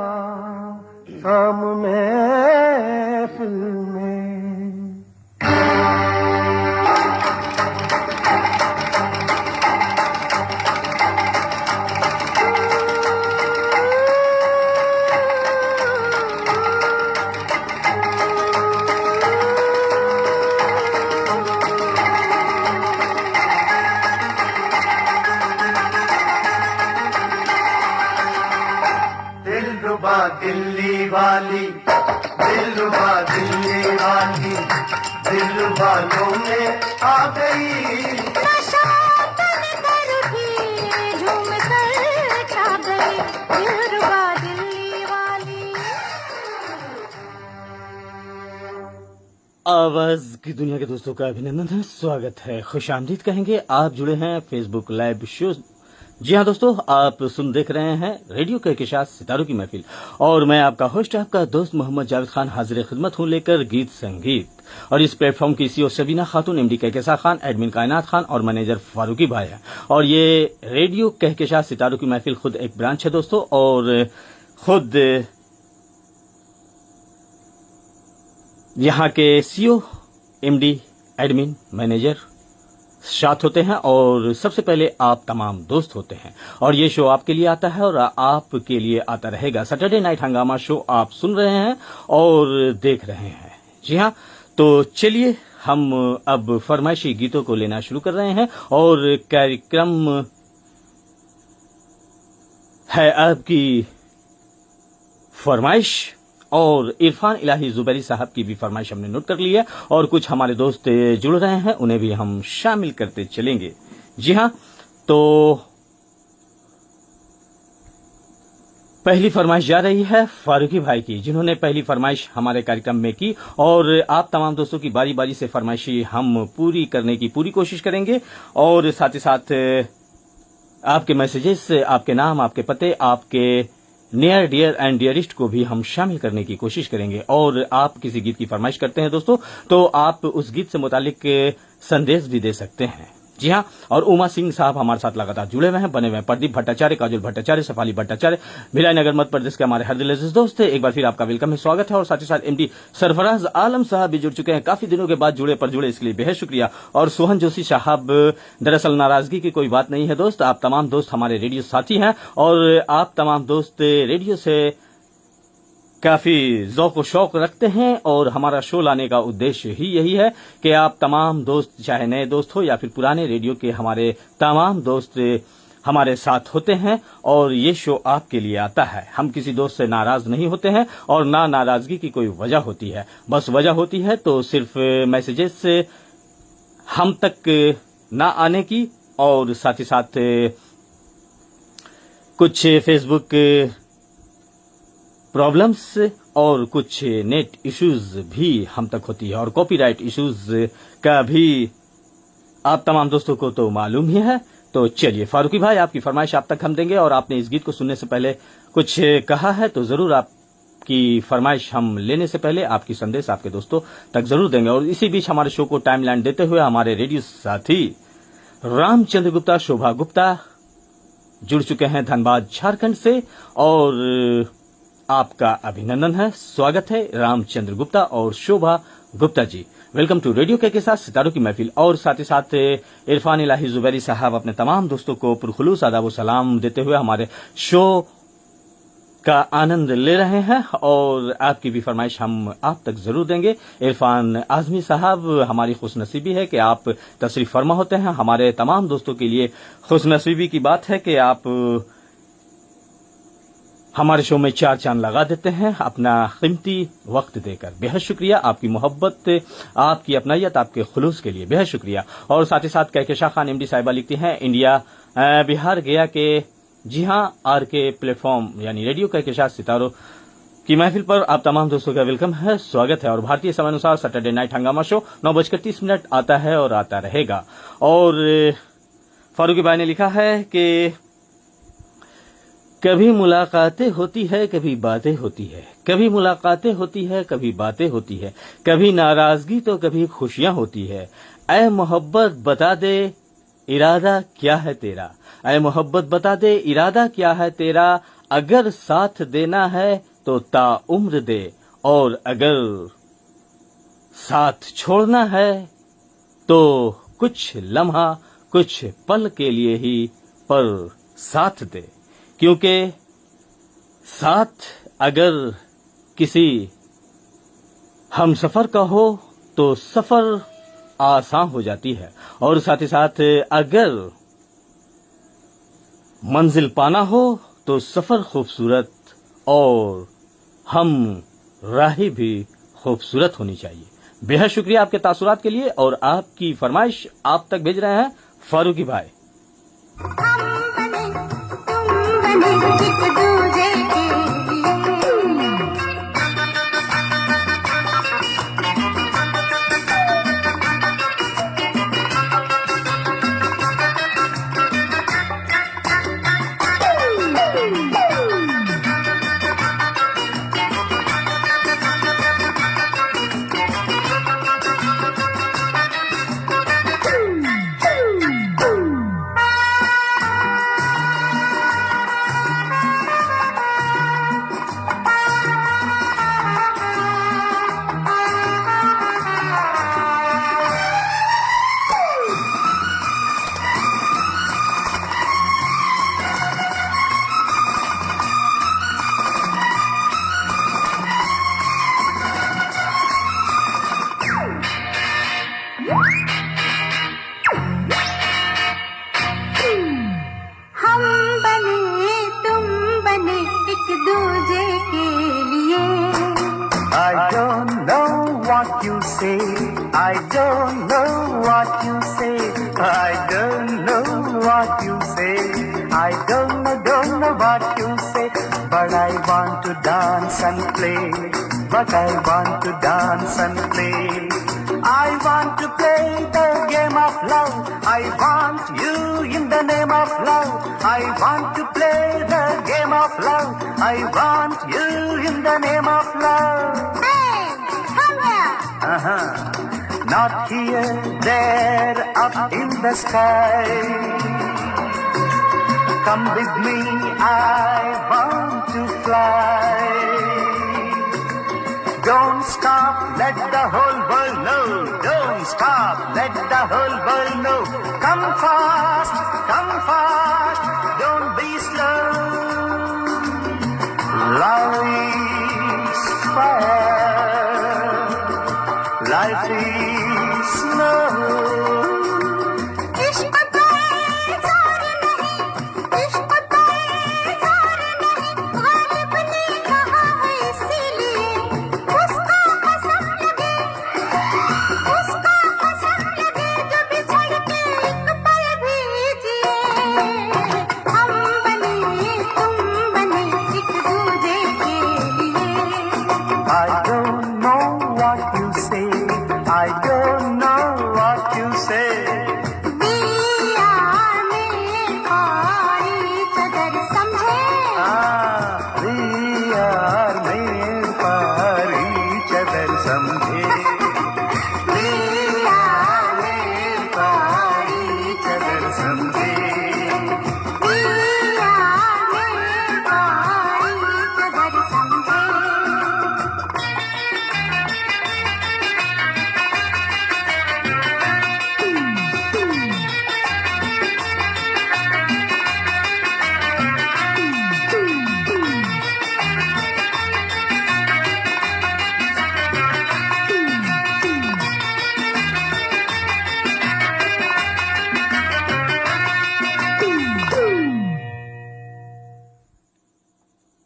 काम महफिल में। दिलरुबा दिल्ली वाली, दिलरुबा दिल्ली वाली, दिल वालों में आ गई। नशा कर उठी, झूम कर छा गई, दिलरुबा दिल्ली वाली। आवाज की दुनिया के दोस्तों का अभिनंदन है, स्वागत है, खुशामदीद कहेंगे। आप जुड़े हैं फेसबुक लाइव शो। जी हाँ दोस्तों, आप देख रहे हैं रेडियो के साथ सितारों की महफिल, और मैं आपका होस्ट, आपका दोस्त मोहम्मद जावेद खान हाजिर खिदमत हूँ लेकर गीत संगीत। और इस प्लेटफॉर्म की सीईओ सबीना खातून, एमडी कहकेशा खान, एडमिन कायनात खान और मैनेजर फारूकी भाई है। और ये रेडियो कहकेशा सितारों की महफिल खुद एक ब्रांच है दोस्तों, और खुद यहाँ के सीईओ, एमडी, एडमिन, मैनेजर साथ होते हैं, और सबसे पहले आप तमाम दोस्त होते हैं। और ये शो आपके लिए आता है और आपके लिए आता रहेगा। सैटरडे नाइट हंगामा शो आप सुन रहे हैं और देख रहे हैं। जी हाँ, तो चलिए हम अब फरमाइशी गीतों को लेना शुरू कर रहे हैं, और कार्यक्रम है आपकी फरमाइश। और इरफान इलाही जुबैरी साहब की भी फरमाइश हमने नोट कर ली है और कुछ हमारे दोस्त जुड़ रहे हैं, उन्हें भी हम शामिल करते चलेंगे। जी हाँ, तो पहली फरमाइश जा रही है फारूकी भाई की, जिन्होंने पहली फरमाइश हमारे कार्यक्रम में की और आप तमाम दोस्तों की बारी बारी से फरमाइशी हम पूरी करने की पूरी कोशिश करेंगे और साथ ही साथ आपके मैसेजेस, आपके नाम, आपके पते, आपके नियर डियर एंड डियरिस्ट को भी हम शामिल करने की कोशिश करेंगे। और आप किसी गीत की फरमाइश करते हैं दोस्तों, तो आप उस गीत से मुतालिक संदेश भी दे सकते हैं। जी हाँ, और उमा सिंह साहब हमारे साथ लगातार जुड़े हुए हैं, बने हुए हैं। प्रदीप भट्टाचार्य, काजल भट्टाचार्य, सफाली भट्टाचार्य, भिलाई नगर मध्य प्रदेश के हमारे हर दिल अजीज दोस्त थे। एक बार फिर आपका वेलकम है, स्वागत है। और साथ ही साथ एमडी सरफराज आलम साहब भी जुड़ चुके हैं, काफी दिनों के बाद जुड़े, पर जुड़े इसके लिए बेहद शुक्रिया। और सोहन जोशी साहब, दरअसल नाराजगी की कोई बात नहीं है दोस्त, आप तमाम दोस्त हमारे रेडियो साथी हैं और आप तमाम दोस्त रेडियो से काफी ज़ौक़ व शौक़ रखते हैं और हमारा शो लाने का उद्देश्य ही यही है कि आप तमाम दोस्त, चाहे नए दोस्त हो या फिर पुराने, रेडियो के हमारे तमाम दोस्त हमारे साथ होते हैं और ये शो आपके लिए आता है। हम किसी दोस्त से नाराज नहीं होते हैं और ना नाराजगी की कोई वजह होती है, बस वजह होती है तो सिर्फ मैसेजेस से हम तक ना आने की और साथ ही साथ कुछ फेसबुक प्रॉब्लम्स और कुछ नेट इश्यूज भी हम तक होती है और कॉपीराइट इश्यूज का भी आप तमाम दोस्तों को तो मालूम ही है। तो चलिए फारूकी भाई, आपकी फरमाइश आप तक हम देंगे और आपने इस गीत को सुनने से पहले कुछ कहा है तो जरूर आपकी फरमाइश हम लेने से पहले आपकी संदेश आपके दोस्तों तक जरूर देंगे। और इसी बीच हमारे शो को टाइमलाइन देते हुए हमारे रेडियो साथी रामचंद्र गुप्ता, शोभा गुप्ता जुड़ चुके हैं धनबाद झारखंड से और आपका अभिनंदन है, स्वागत है रामचंद्र गुप्ता और शोभा Gupta ji. Welcome to radio के साथ सितारों की महफिल। और साथ ही साथ इरफान इलाही जुबैरी साहब अपने तमाम दोस्तों को पुरखुलूस आदाब व सलाम देते हुए हमारे शो का आनंद ले रहे हैं और आपकी भी फरमाइश हम आप तक जरूर देंगे। इरफान आजमी साहब, हमारी खुशनसीबी है कि आप तशरीफ फरमा होते हैं। हमारे तमाम दोस्तों के लिए खुशनसीबी की बात है कि आप हमारे शो में चार चांद लगा देते हैं अपना कीमती वक्त देकर। बेहद शुक्रिया, आपकी मोहब्बत, आपकी अपनायत, आपके खुलूस के लिए बेहद शुक्रिया। और साथ ही साथ कहकेशा खान एमडी साहिबा लिखती हैं, इंडिया बिहार गया के, जी हाँ, आर के प्लेटफॉर्म यानी रेडियो कहकेशा सितारों की महफिल पर आप तमाम दोस्तों का वेलकम है, स्वागत है। और भारतीय समय अनुसार सैटरडे नाइट हंगामा शो 9:30 आता है और आता रहेगा। और फारूकी भाई ने लिखा है कि कभी मुलाकातें होती है, कभी बातें होती है, कभी मुलाकातें होती है, कभी बातें होती है, कभी नाराजगी तो कभी खुशियां होती है। ऐ मोहब्बत बता दे इरादा क्या है तेरा, ऐ मोहब्बत बता दे इरादा क्या है तेरा, अगर साथ देना है तो ताउम्र दे और अगर साथ छोड़ना है तो कुछ लम्हा, कुछ पल के लिए ही पर साथ दे। क्योंकि साथ अगर किसी हम सफर का हो तो सफर आसान हो जाती है और साथ ही साथ अगर मंजिल पाना हो तो सफर खूबसूरत और हम राहें भी खूबसूरत होनी चाहिए। बेहद शुक्रिया आपके तासुरात के लिए और आपकी फरमाइश आप तक भेज रहे हैं फारूकी भाई। एक दूजे के दूजे के लिए say, I don't know what you say, I don't know what you say, I don't know what you say, but I want to dance and play, but I want to dance and play. I want to play the game of love, I want you in the name of love, I want to play the game of love, I want you in the name of love. Hey, come here. Not here, there, up in the sky. Come with me, I want to fly. Don't stop, let the whole world know. Don't stop, let the whole world know. Come fast, don't be slow. Love is fire, life is snow. इश्क तो ज़ोर नहीं, इश्क तो ज़ोर नहीं, गालिब ने कहा है इसीलिए उसको कसम लगे, उसको कसम लगे जो बिछड़ के एक पल भी जिए। हम बने तुम बने एक दूजे के लिए। I don't know what you say, I don't know what you say. We are made for each other, समझे? We are made for each other, समझे? We are made for each other, समझे? We are made for each other, समझे?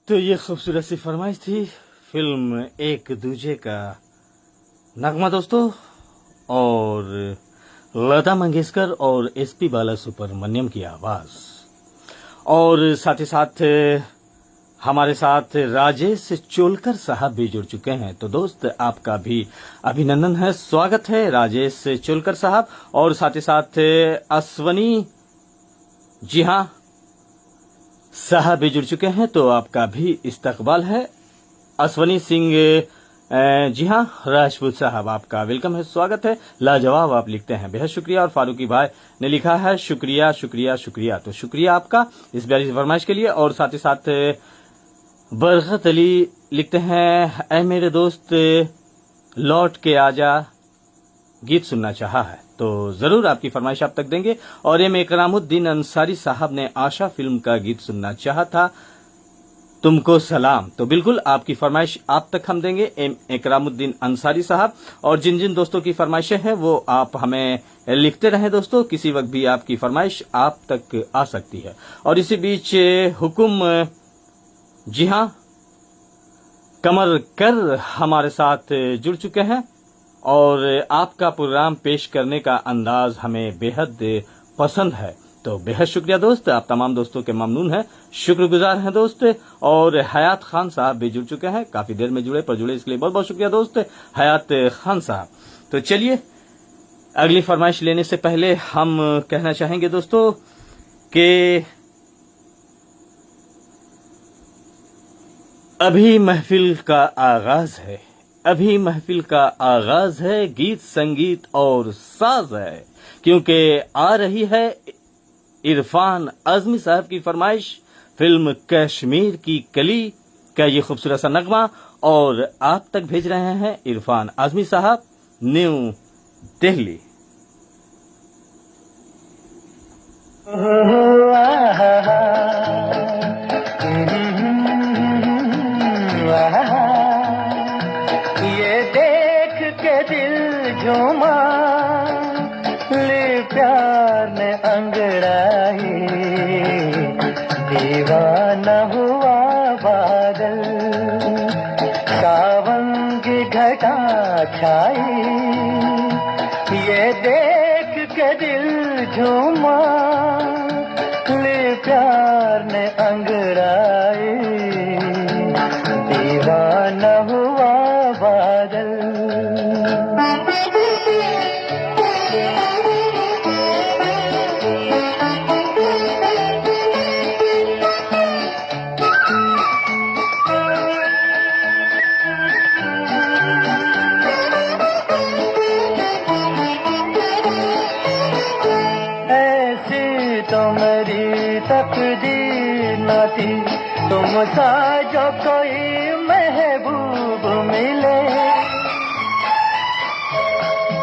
तो ये खूबसूरत सी फरमाइश थी film एक दूजे का नगमा दोस्तों, और लता मंगेशकर और एसपी बालासुब्रमण्यम की आवाज, और साथ ही साथ हमारे साथ राजेश चोलकर साहब भी जुड़ चुके हैं। तो दोस्त आपका भी अभिनंदन है, स्वागत है राजेश चोलकर साहब, और साथ ही साथ अश्वनी जी हाँ साहब भी जुड़ चुके हैं, तो आपका भी इस्तकबाल है। अश्वनी सिंह जी हाँ राजपूत साहब, आपका वेलकम है, स्वागत है, लाजवाब आप लिखते हैं, बेहद शुक्रिया। और फारूकी भाई ने लिखा है शुक्रिया शुक्रिया शुक्रिया, तो शुक्रिया आपका इस प्यारी फरमाइश के लिए। और साथ ही साथ बरकत अली लिखते हैं, ऐ मेरे दोस्त लौट के आजा, गीत सुनना चाहा है, तो जरूर आपकी फरमाइश आप तक देंगे। और एम इकरामुद्दीन अंसारी साहब ने आशा फिल्म का गीत सुनना चाहा था, तुमको सलाम, तो बिल्कुल आपकी फरमाइश आप तक हम देंगे एम इकरामुद्दीन अंसारी साहब। और जिन जिन दोस्तों की फरमाइशें हैं वो आप हमें लिखते रहें दोस्तों, किसी वक्त भी आपकी फरमाइश आप तक आ सकती है। और इसी बीच हुकुम जी हाँ कमर कर हमारे साथ जुड़ चुके हैं, और आपका प्रोग्राम पेश करने का अंदाज हमें बेहद पसंद है, तो बेहद शुक्रिया दोस्त, आप तमाम दोस्तों के ममनून हैं, शुक्रगुजार हैं दोस्त। और हयात खान साहब भी जुड़ चुके हैं, काफी देर में जुड़े, पर जुड़े इसके लिए बहुत बहुत शुक्रिया दोस्त हयात खान साहब। तो चलिए अगली फरमाइश लेने से पहले हम कहना चाहेंगे दोस्तों कि अभी महफिल का आगाज है, अभी महफिल का आगाज है, गीत संगीत और साज है, क्योंकि आ रही है इरफान आजमी साहब की फरमाइश, फिल्म कश्मीर की कली का ये खूबसूरत सा नगमा, और आप तक भेज रहे हैं इरफान आजमी साहब, न्यू दिल्ली। ये देख के दिल झूमा, ले प्यार ने अंगड़ाई, दीवाना हुआ बादल, सावन की घटा छाई, ये देख के दिल झूमा, ले प्यार ने अंगड़ाई, दीवाना हुआ बादल। तो मेरी तकदीर न थी, तुम सा जो कोई महबूब मिले।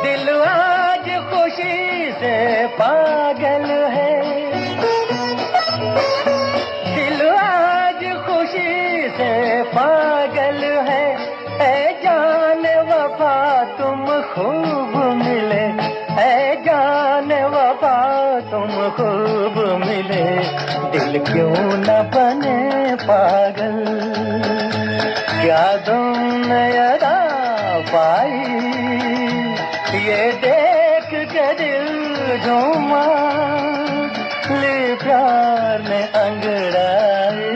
दिल आज खुशी से पागल है, दिल आज खुशी से पागल है। ऐ जान वफा तुम खूब मिले, ऐ जान वफा तुम खूब मिले। दिल क्यों न बने पागल, क्या तुमने अदा पाई, ये देख के दिल झूमा, ले प्यार ने अंगड़ाई,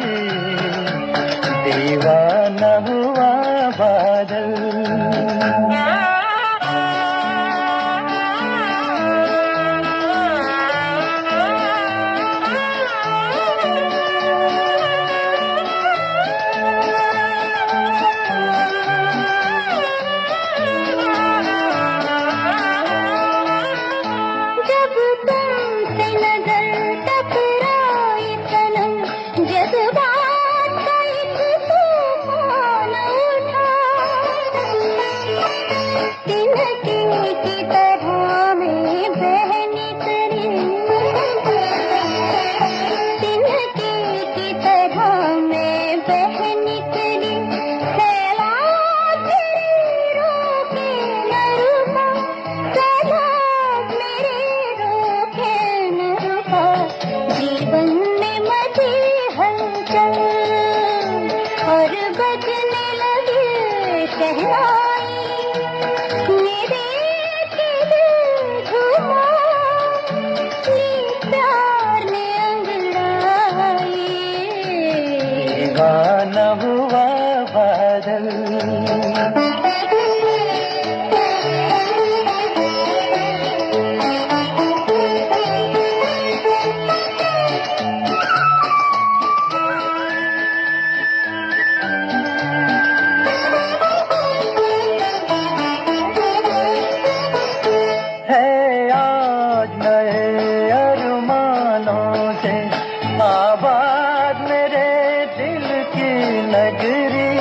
दीवाना हुआ बादल। दीवाना हुआ बादल। है आज नए अरमानों से आबाद मेरे दिल की नगरी,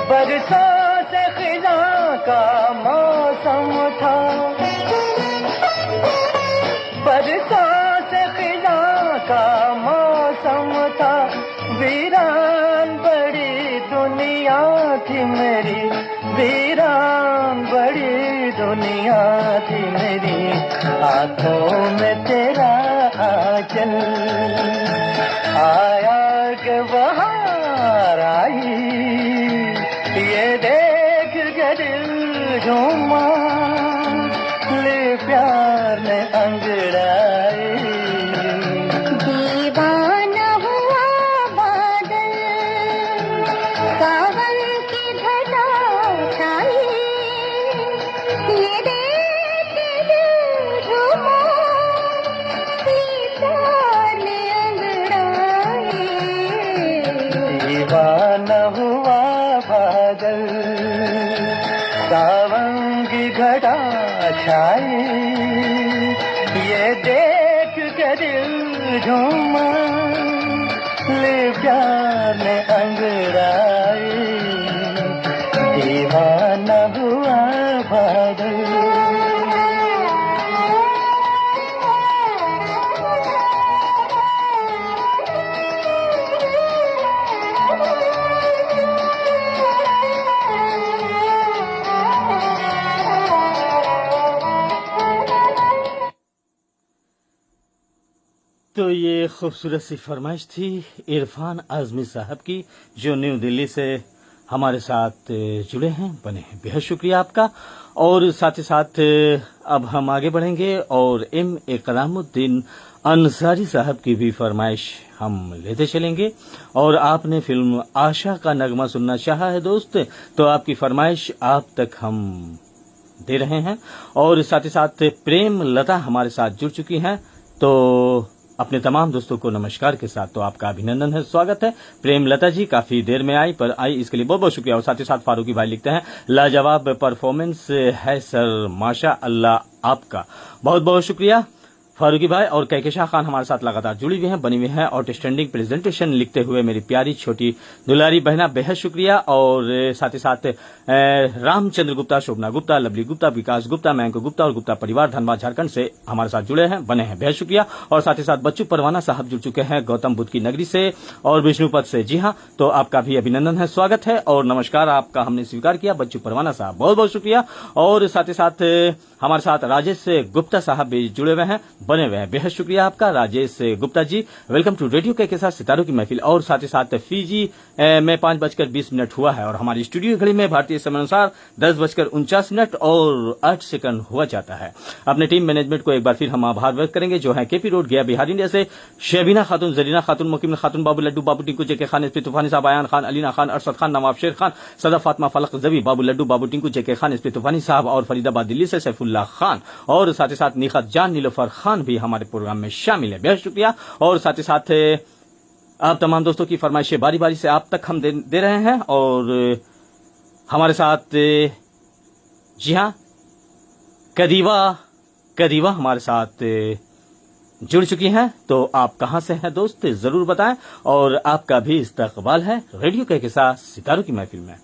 बरसों से खिज़ां का मौसम था, बरसों से खिज़ां का मौसम था। वीरान बड़ी दुनिया थी मेरी, वीरान बड़ी दुनिया थी मेरी। आंखों में तेरा आंचल आया के बहार आई, ये देख के दिल झूमा, ले प्यार ने अंगड़ाई, दीवाना हुआ बादल, सावन की घटा छाई, ये देख के दिल झूमा, ले प्यार ने अंगड़ाई, दीवाना हुआ बादल, सावन की घटा छाई, ये देख के दिल झूमा, ले प्यार ने अंगड़ाई, दीवाना हुआ बादल। तो ये खूबसूरत सी फरमाइश थी इरफान आज़मी साहब की, जो न्यू दिल्ली से हमारे साथ जुड़े हैं, बने हैं, बेहद शुक्रिया आपका। और साथ ही साथ अब हम आगे बढ़ेंगे और M.A. कलामुद्दीन अंसारी साहब की भी फरमाइश हम लेते चलेंगे। और आपने फिल्म आशा का नगमा सुनना चाहा है दोस्त, तो आपकी फरमाइश आप तक हम दे रहे हैं। और साथ ही साथ प्रेम लता हमारे साथ जुड़ चुकी हैं, तो अपने तमाम दोस्तों को नमस्कार के साथ तो आपका अभिनंदन है, स्वागत है। प्रेम लता जी काफी देर में आई, पर आई इसके लिए बहुत बहुत शुक्रिया। और साथ ही साथ फारूकी भाई लिखते हैं, लाजवाब परफॉर्मेंस है सर, माशा अल्लाह आपका, बहुत बहुत शुक्रिया फारूकी भाई। और कहकशाह खान हमारे साथ लगातार जुड़ी हुई हैं, बनी हुई हैं। आउटस्टैंडिंग प्रेजेंटेशन लिखते हुए मेरी प्यारी छोटी दुलारी बहना, बेहद शुक्रिया। और साथ ही साथ रामचंद्र गुप्ता, शोभना गुप्ता, लवली गुप्ता, विकास गुप्ता, मयंक गुप्ता और गुप्ता परिवार धनबाद झारखंड से हमारे साथ जुड़े हैं, बने हैं, बेहद शुक्रिया। और साथ ही साथ बच्चू परवाना साहब जुड़ चुके हैं गौतम बुद्ध की नगरी से और विष्णुपद से। जी हाँ, तो आपका भी अभिनंदन है, स्वागत है और नमस्कार आपका हमने स्वीकार किया बच्चू परवाना साहब, बहुत बहुत शुक्रिया। और साथ ही साथ हमारे साथ राजेश गुप्ता साहब भी जुड़े हुए हैं, बने हुए हैं, बेहद शुक्रिया आपका Rajesh Gupta ji. Welcome to radio के साथ सितारों की महफिल। और साथ ही साथ फीजी में 5:20 हुआ है और हमारी स्टूडियो घड़ी में भारतीय समय अनुसार 10:49 और 8 हुआ जाता है। अपने टीम मैनेजमेंट को एक बार फिर हम आभार व्यक्त करेंगे, जो है केपी रोड गया बिहार इंडिया से शबीना खातून, जरीना खातून, मुकीम खातून, बाबू लड्डू, बाबू टिंकू, जेके खान, एसपी तूफानी साहब, आयान खान, अलीना खान, अरशद खान, नवाब शेर खान, सदा फातमा, फलक जबी, बाबू लड्डू, बाबू टिंकू, जेके खान, एसपी तूफानी साहब और फरीदाबाद दिल्ली से सैफुल्लाह खान। और साथ ही साथ निखत जान, नीलोफर खान भी हमारे प्रोग्राम में शामिल है, बेहद शुक्रिया। और साथ ही साथ आप तमाम दोस्तों की फरमाइशें बारी बारी से आप तक हम दे रहे हैं। और हमारे साथ जी हाँ कदीवा हमारे साथ जुड़ चुकी हैं, तो आप कहां से हैं दोस्त जरूर बताएं। और आपका भी इस्तकबाल है रेडियो के साथ सितारों की महफिल में।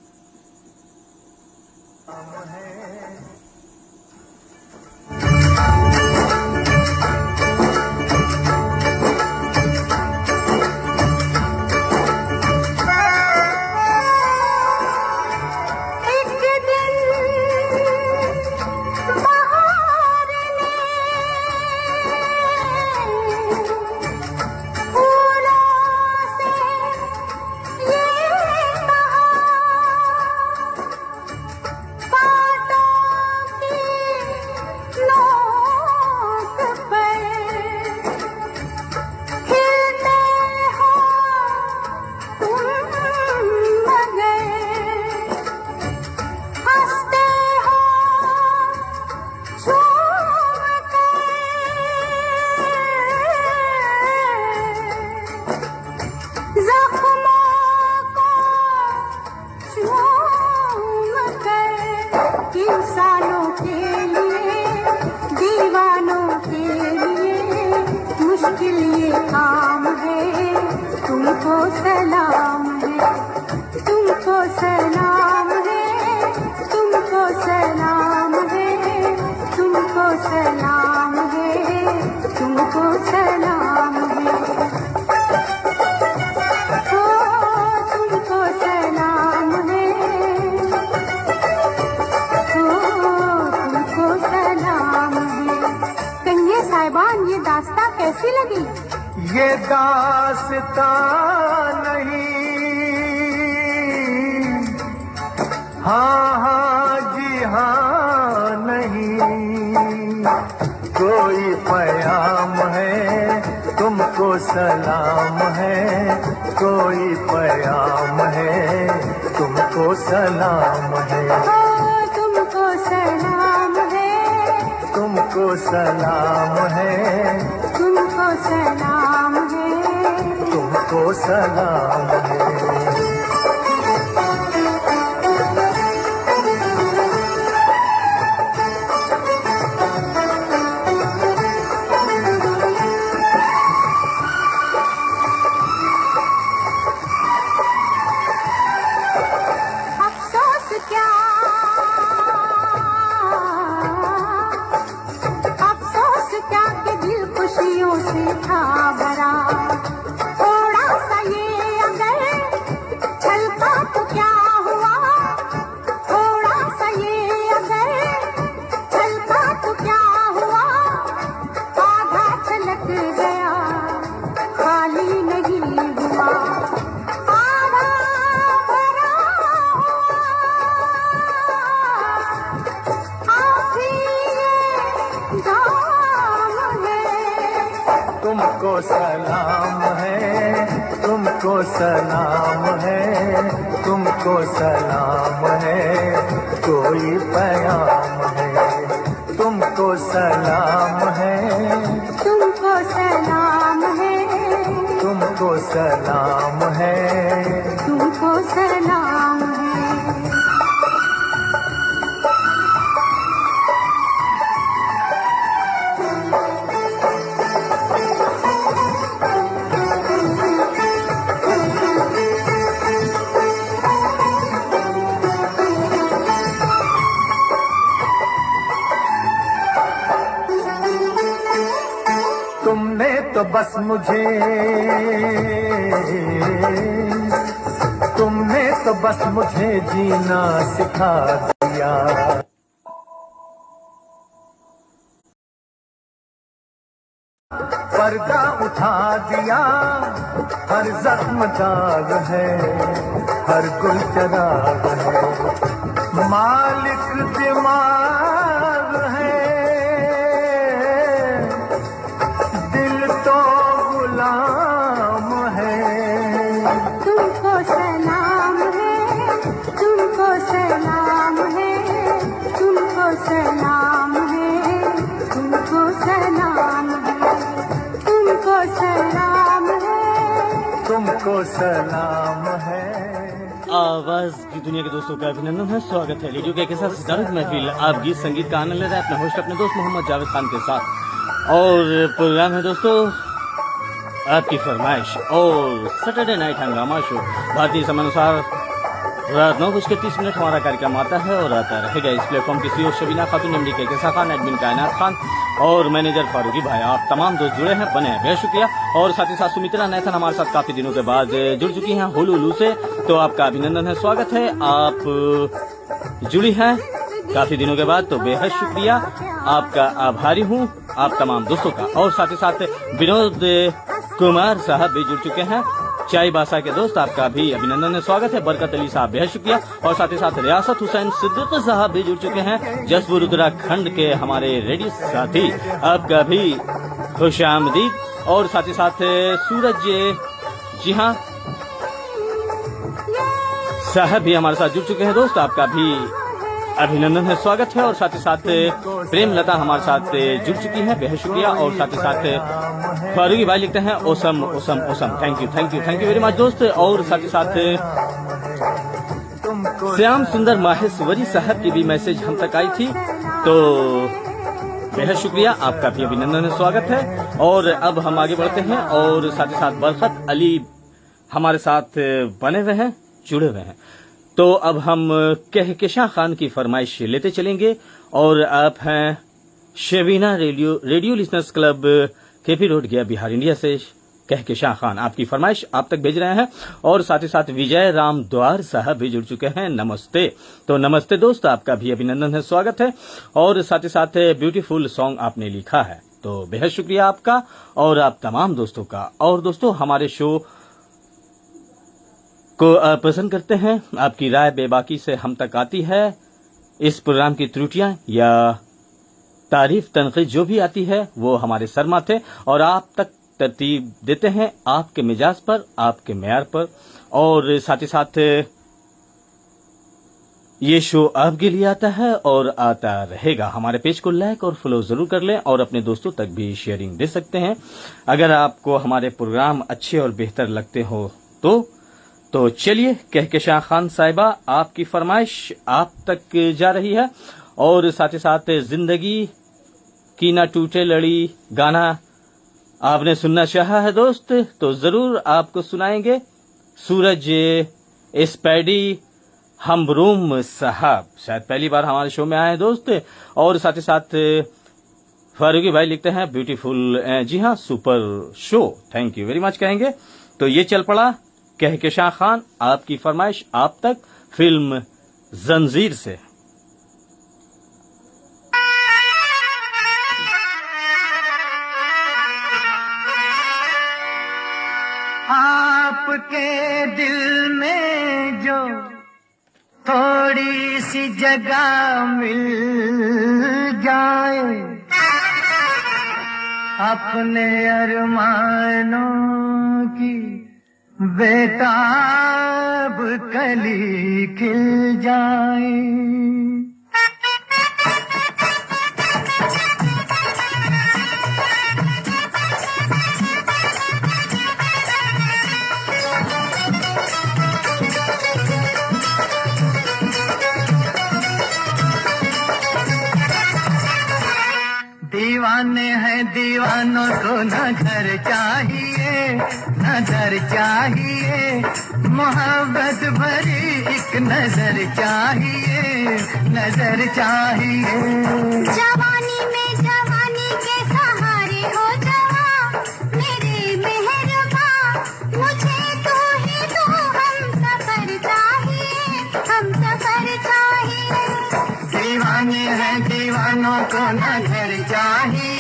इंसानों के लिए, दीवानों के लिए मुश्किल ये काम है। तुमको सलाम है, तुमको सलाम है, तुमको सलाम है, तुमको सलाम है, तुमको सलाम है, तुमको सलाम है, तुमको सलाम है। कहिए साहिबान, ये दास्तां कैसी लगी? ये दास्तां नहीं, हाँ जी हाँ नहीं, कोई पैगाम है, तुमको सलाम है, कोई पैगाम है, तुमको सलाम है, तुमको सलाम है, तुमको सलाम है, तुमको सलाम है, तुमको सलाम है। अफसोस क्या, अफसोस क्या कि दिल खुशियों से था भरा। थोड़ा सा ये अगर तुमको सलाम है, तुमको सलाम है, तुमको सलाम है, कोई पैगाम है, तुमको सलाम है, तुमको सलाम है, तुमको सलाम है, तुमको सलाम है। तुमने तो बस मुझे, तुमने तो बस मुझे जीना सिखा दिया, पर्दा उठा दिया, हर जख्म दाग है, हर गुल चराग है, मालिक दिमाग है, दिल तो गुलाम है। तुमको सलाम है, तुमको सलाम है, तुमको सलाम है, तुमको सलाम है, तुमको सलाम है, तुमको सलाम है। आवाज की दुनिया के दोस्तों का अभिनंदन है, स्वागत है रेडियो के साथ सितारत महफिल। आप गीत संगीत का आनंद ले रहे हैं अपने होस्ट अपने दोस्त मोहम्मद जावेद खान के साथ। और प्रोग्राम है दोस्तों आपकी फरमाइश और सैटरडे नाइट हंगामा शो। भारतीय समयानुसार रात 9:30 हमारा कार्यक्रम आता है और आता रहेगा। इस प्लेटफॉर्म की सीईओ शबीना खातून, एमडी के केसा खान, एडमिन कायनात खान और मैनेजर फारूकी भाई, आप तमाम दोस्त जुड़े हैं, बने हैं, बेहद शुक्रिया। और साथ ही साथ सुमित्रा नैथन हमारे साथ काफी दिनों के बाद जुड़ चुकी हैं हुलुलू से, तो आपका अभिनंदन है, स्वागत है। आप जुड़ी हैं काफी दिनों के बाद, तो बेहद शुक्रिया, आपका आभारी हूँ आप तमाम दोस्तों का। और साथ ही साथ विनोद कुमार साहब भी जुड़ चुके हैं, चाय बासा के दोस्त, आपका भी अभिनंदन है, स्वागत है। बरकत अली साहब बेहद शुक्रिया। और साथ ही साथ रियासत हुसैन सिद्दीकी साहब भी जुड़ चुके हैं, जसपुर उत्तराखंड के हमारे रेडियो साथी, आपका भी खुश आमदीद। और साथ ही साथ सूरज, जी हाँ, साहब भी हमारे साथ जुड़ चुके हैं दोस्त, आपका भी अभिनंदन है, स्वागत है। और साथ ही साथ प्रेम लता हमारे साथ जुड़ चुकी है, बेहद शुक्रिया। और साथ ही साथ फारूकी भाई लिखते हैं awesome awesome awesome, thank you thank you thank you very much दोस्त। और साथ ही साथ श्याम सुंदर माहेश्वरी साहब की भी मैसेज हम तक आई थी, तो बेहद शुक्रिया, आपका भी अभिनंदन है, स्वागत है। और अब हम आगे बढ़ते हैं और साथ ही साथ बरकत अली हमारे साथ बने हुए हैं, जुड़े हुए हैं। तो अब हम कहकशां खान की फरमाइश लेते चलेंगे। और आप हैं Shabina radio listeners club, KP road गया, बिहार, इंडिया से कहकशां खान आपकी फरमाइश आप तक भेज रहे हैं। और साथ ही साथ विजय राम द्वार साहब भी जुड़ चुके हैं, नमस्ते। तो नमस्ते दोस्त, आपका भी अभिनंदन है, स्वागत है। और साथ ही साथ ब्यूटीफुल सॉन्ग आपने लिखा है, तो बेहद शुक्रिया आपका और आप तमाम दोस्तों का। और दोस्तों हमारे शो को पसंद करते हैं, आपकी राय बेबाकी से हम तक आती है। इस प्रोग्राम की त्रुटियां या तारीफ तनकीद जो भी आती है वो हमारे सर माथे, और आप तक तरतीब देते हैं आपके मिजाज पर, आपके मेयार पर। और साथ ही साथ ये शो आपके लिए आता है और आता रहेगा। हमारे पेज को लाइक और फॉलो जरूर कर लें और अपने दोस्तों तक भी शेयरिंग दे सकते हैं। अगर आपको हमारे प्रोग्राम अच्छे और बेहतर लगते हो तो चलिए, कहकशां खान साहिबा आपकी फरमाइश आप तक जा रही है। और साथ ही साथ जिंदगी की ना टूटे लड़ी गाना आपने सुनना चाहा है दोस्त, तो जरूर आपको सुनाएंगे। सूरज स्पैडी हमरूम साहब शायद पहली बार हमारे शो में आए हैं दोस्त। और साथ ही साथ फारूकी भाई लिखते हैं ब्यूटीफुल, जी हाँ, super show, thank you very much कहेंगे। तो ये चल पड़ा कहकशां खान आपकी फरमाइश आप तक, फिल्म जंजीर से। आपके दिल में जो थोड़ी सी जगह मिल जाए, अपने अरमानों की बेताब कली खिल जाए। दीवाने हैं दीवानों को न घर चाहिए न दर चाहिए, मोहब्बत भरी एक नजर चाहिए, नजर चाहिए। जवानी में जवानी के सहारे हो जवां, मेरे मेहरबा मुझे तू ही तू, हम सफर चाहिए, हम सफर चाहिए। दीवाने हैं दीवानों को न घर चाहिए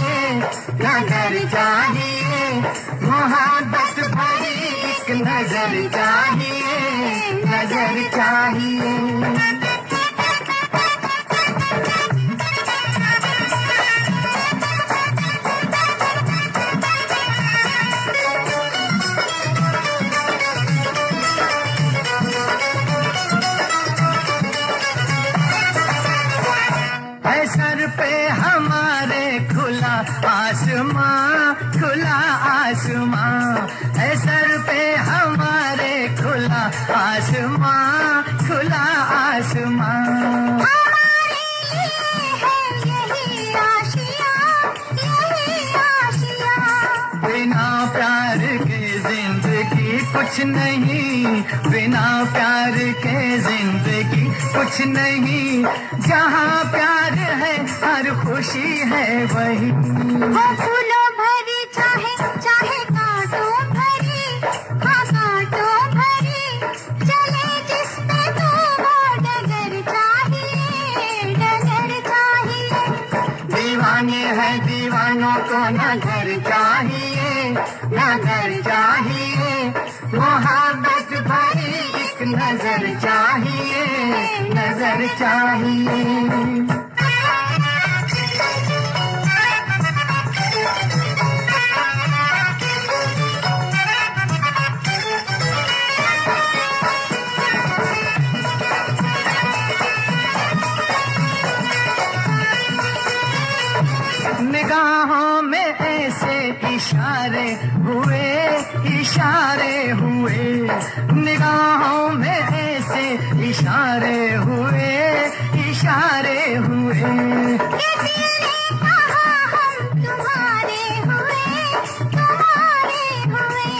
न घर चाहिए, मोहब्बत भरी एक नजर चाहिए, नजर चाहिए। सर पे हमारे खुला आसमां, खुला आसमां, है सर पे हमारे खुला आसमां, खुला आसमां। हमारे लिए है यही आशिया, यही आशिया। बिना प्यार के जिंदगी कुछ नहीं, बिना प्यार के जिंदगी कुछ नहीं, जहाँ प्यार है हर खुशी है वही। वो फूलों भरी चाहे चाहे कांटों भरी, हाँ कांटों भरी, चले जिस पे तो वो डगर चाहिए, डगर चाहिए। दीवाने हैं दीवानों को न घर चाहिए न घर चाहिए, मोहब्बत भरी एक नजर चाहिए, नजर चाहिए। निगाहों में ऐसे इशारे हुए, इशारे हुए, निगाहों में ऐसे इशारे हुए, इशारे हुए। कि दिल ने कहा हम तुम्हारे हुए, तुम्हारे हुए।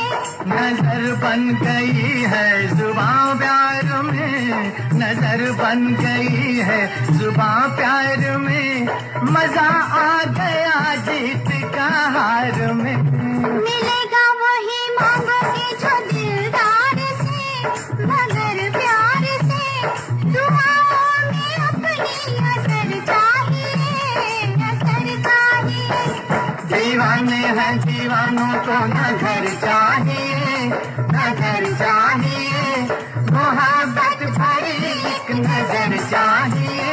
नजर बन गई है जुबां प्यार में, नजर बन गई है जुबां प्यार में, मजा आ गया जीत का हार में। मिलेगा वही मांगोगे जो दिलदार से, मगर प्यार से, दुआओं में अपनी असर चाहिए, असर चाहिए। दीवाने हैं दीवानों को न घर चाहिए न घर चाहिए, मोहब्बत भरी एक नजर चाहिए,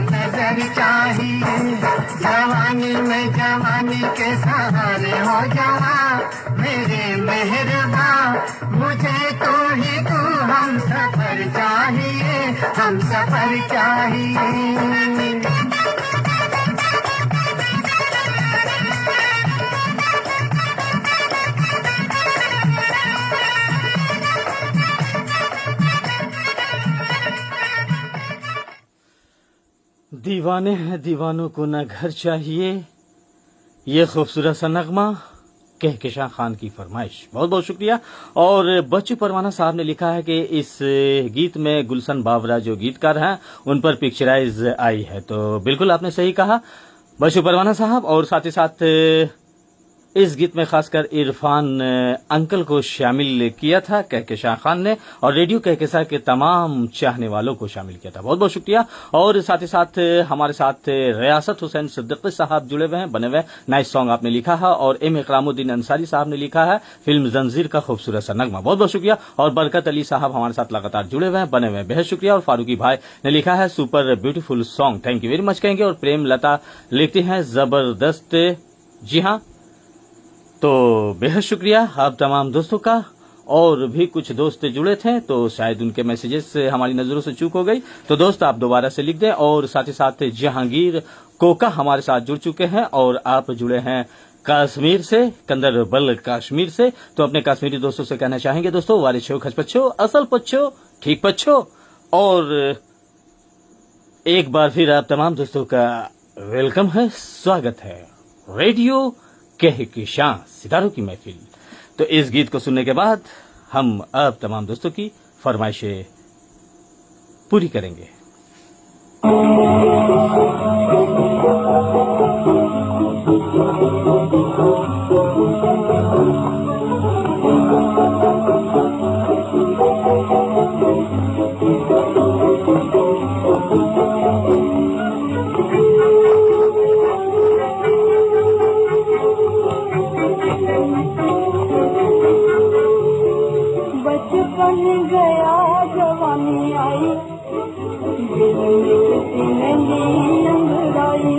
नजर चाहिए। जवानी में जवानी के सहारे हो जवां, मेरे मेहरबा मुझे तू ही तू, हम सफर चाहिए, हम सफर चाहिए। दीवाने हैं दीवानों को न घर चाहिए, ये खूबसूरत सा नगमा कहकशां खान की फरमाइश। बहुत बहुत शुक्रिया। और बच्चू परवाना साहब ने लिखा है कि इस गीत में गुलशन बावरा जो गीतकार हैं उन पर पिक्चराइज आई है। तो बिल्कुल आपने सही कहा बच्चू परवाना साहब। और साथ ही साथ इस गीत में खासकर इरफान अंकल को शामिल किया था कहकशां खान ने, और रेडियो कहकशां के तमाम चाहने वालों को शामिल किया था। बहुत बहुत शुक्रिया। और साथ ही साथ हमारे साथ रियासत हुसैन सिद्दीकी साहब जुड़े हुए हैं, बने हुए नाइस सॉन्ग आपने लिखा है। और एम इकरामुद्दीन अंसारी साहब ने लिखा है फिल्म जंजीर का खूबसूरत सा नगमा। बहुत बहुत शुक्रिया। और बरकत अली साहब हमारे साथ लगातार जुड़े हुए हैं, बने हुए बेहद शुक्रिया। और फारूकी भाई ने लिखा है super beautiful song, thank you very much कहेंगे। और प्रेम लता लिखती हैं जबरदस्त, जी हाँ तो बेहद शुक्रिया आप तमाम दोस्तों का। और भी कुछ दोस्त जुड़े थे तो शायद उनके मैसेजेस से हमारी नजरों से चूक हो गई, तो दोस्त आप दोबारा से लिख दें। और साथ ही साथ जहांगीर कोका हमारे साथ जुड़ चुके हैं और आप जुड़े हैं कश्मीर से, कंदरबल कश्मीर से। तो अपने कश्मीरी दोस्तों से कहना चाहेंगे दोस्तों वारिशो खचपच्छो असल पच्छो ठीक पच्छो। और एक बार फिर आप तमाम दोस्तों का वेलकम है, स्वागत है रेडियो कह किशान सितारों की महफिल। तो इस गीत को सुनने के बाद हम अब तमाम दोस्तों की फरमाइशें पूरी करेंगे। बचपन गया जवानी आई, दिल में किसी ने ली अंगड़ाई।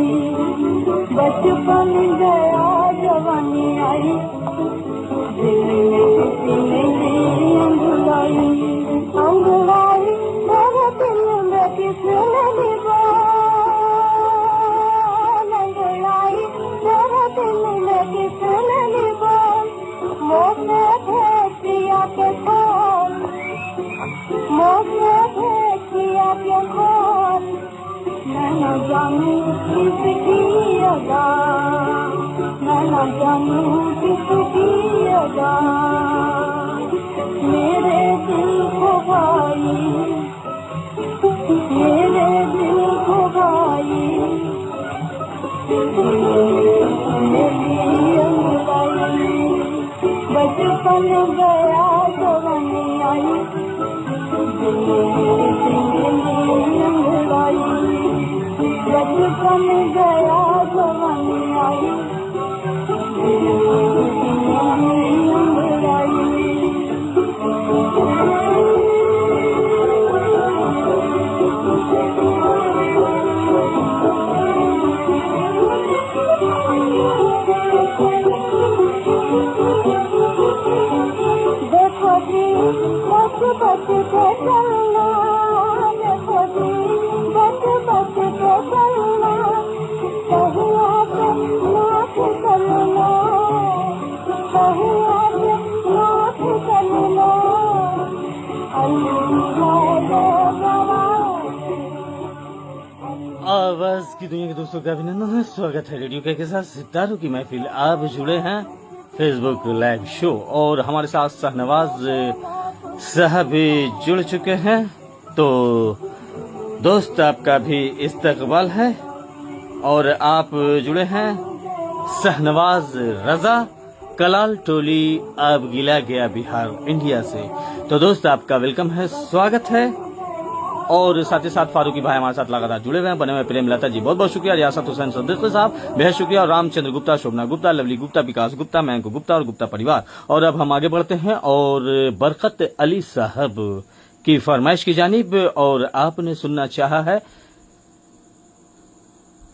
बचपन गया जवानी आई, दिल में किसी ने ली अंगड़ाई। अंगड़ाई मेरे दिल में किसने ली बाल, अंगड़ाई मेरे दिल में किसने ली बाल। मोसे भेजिया के खोल, मोसे भेजिया के खोल, मैं न जानूं किसकी अदा, मैं न जानूं किसकी अदा। मेरे दिल को भाई, मेरे दिल को भाई, मेरी अंगड़ाई। बचपन गया जवानी आई, बचपन गया जवानी आई, देखो जी बच बच के चलना, देखो जी बच बच के चलना, कहुआ पे नाच चलना, कहुआ पे नाच चलना। आवाज की दुनिया के दोस्तों का अभिनंदन है, स्वागत है रेडियो के साथ सितारों की महफिल। आप जुड़े हैं फेसबुक लाइव शो और हमारे साथ शहनवाज साहब भी जुड़ चुके हैं। तो दोस्त आपका भी इस्तकबाल है और आप जुड़े हैं शहनवाज रजा कलाल टोली अब गिला गया बिहार इंडिया से। तो दोस्त आपका वेलकम है, स्वागत है। और साथ ही साथ फारूकी भाई हमारे साथ लगातार जुड़े हुए हैं, बने हुए प्रेम लता जी बहुत बहुत शुक्रिया, रियासत हुसैन सदस्य साहब बेहद शुक्रिया, और रामचंद्र गुप्ता, शोभना गुप्ता, लवली गुप्ता, विकास गुप्ता, मयंक गुप्ता और गुप्ता परिवार। और अब हम आगे बढ़ते हैं और बरकत अली साहब की फरमाइश की जानिब, और आपने सुनना चाहा है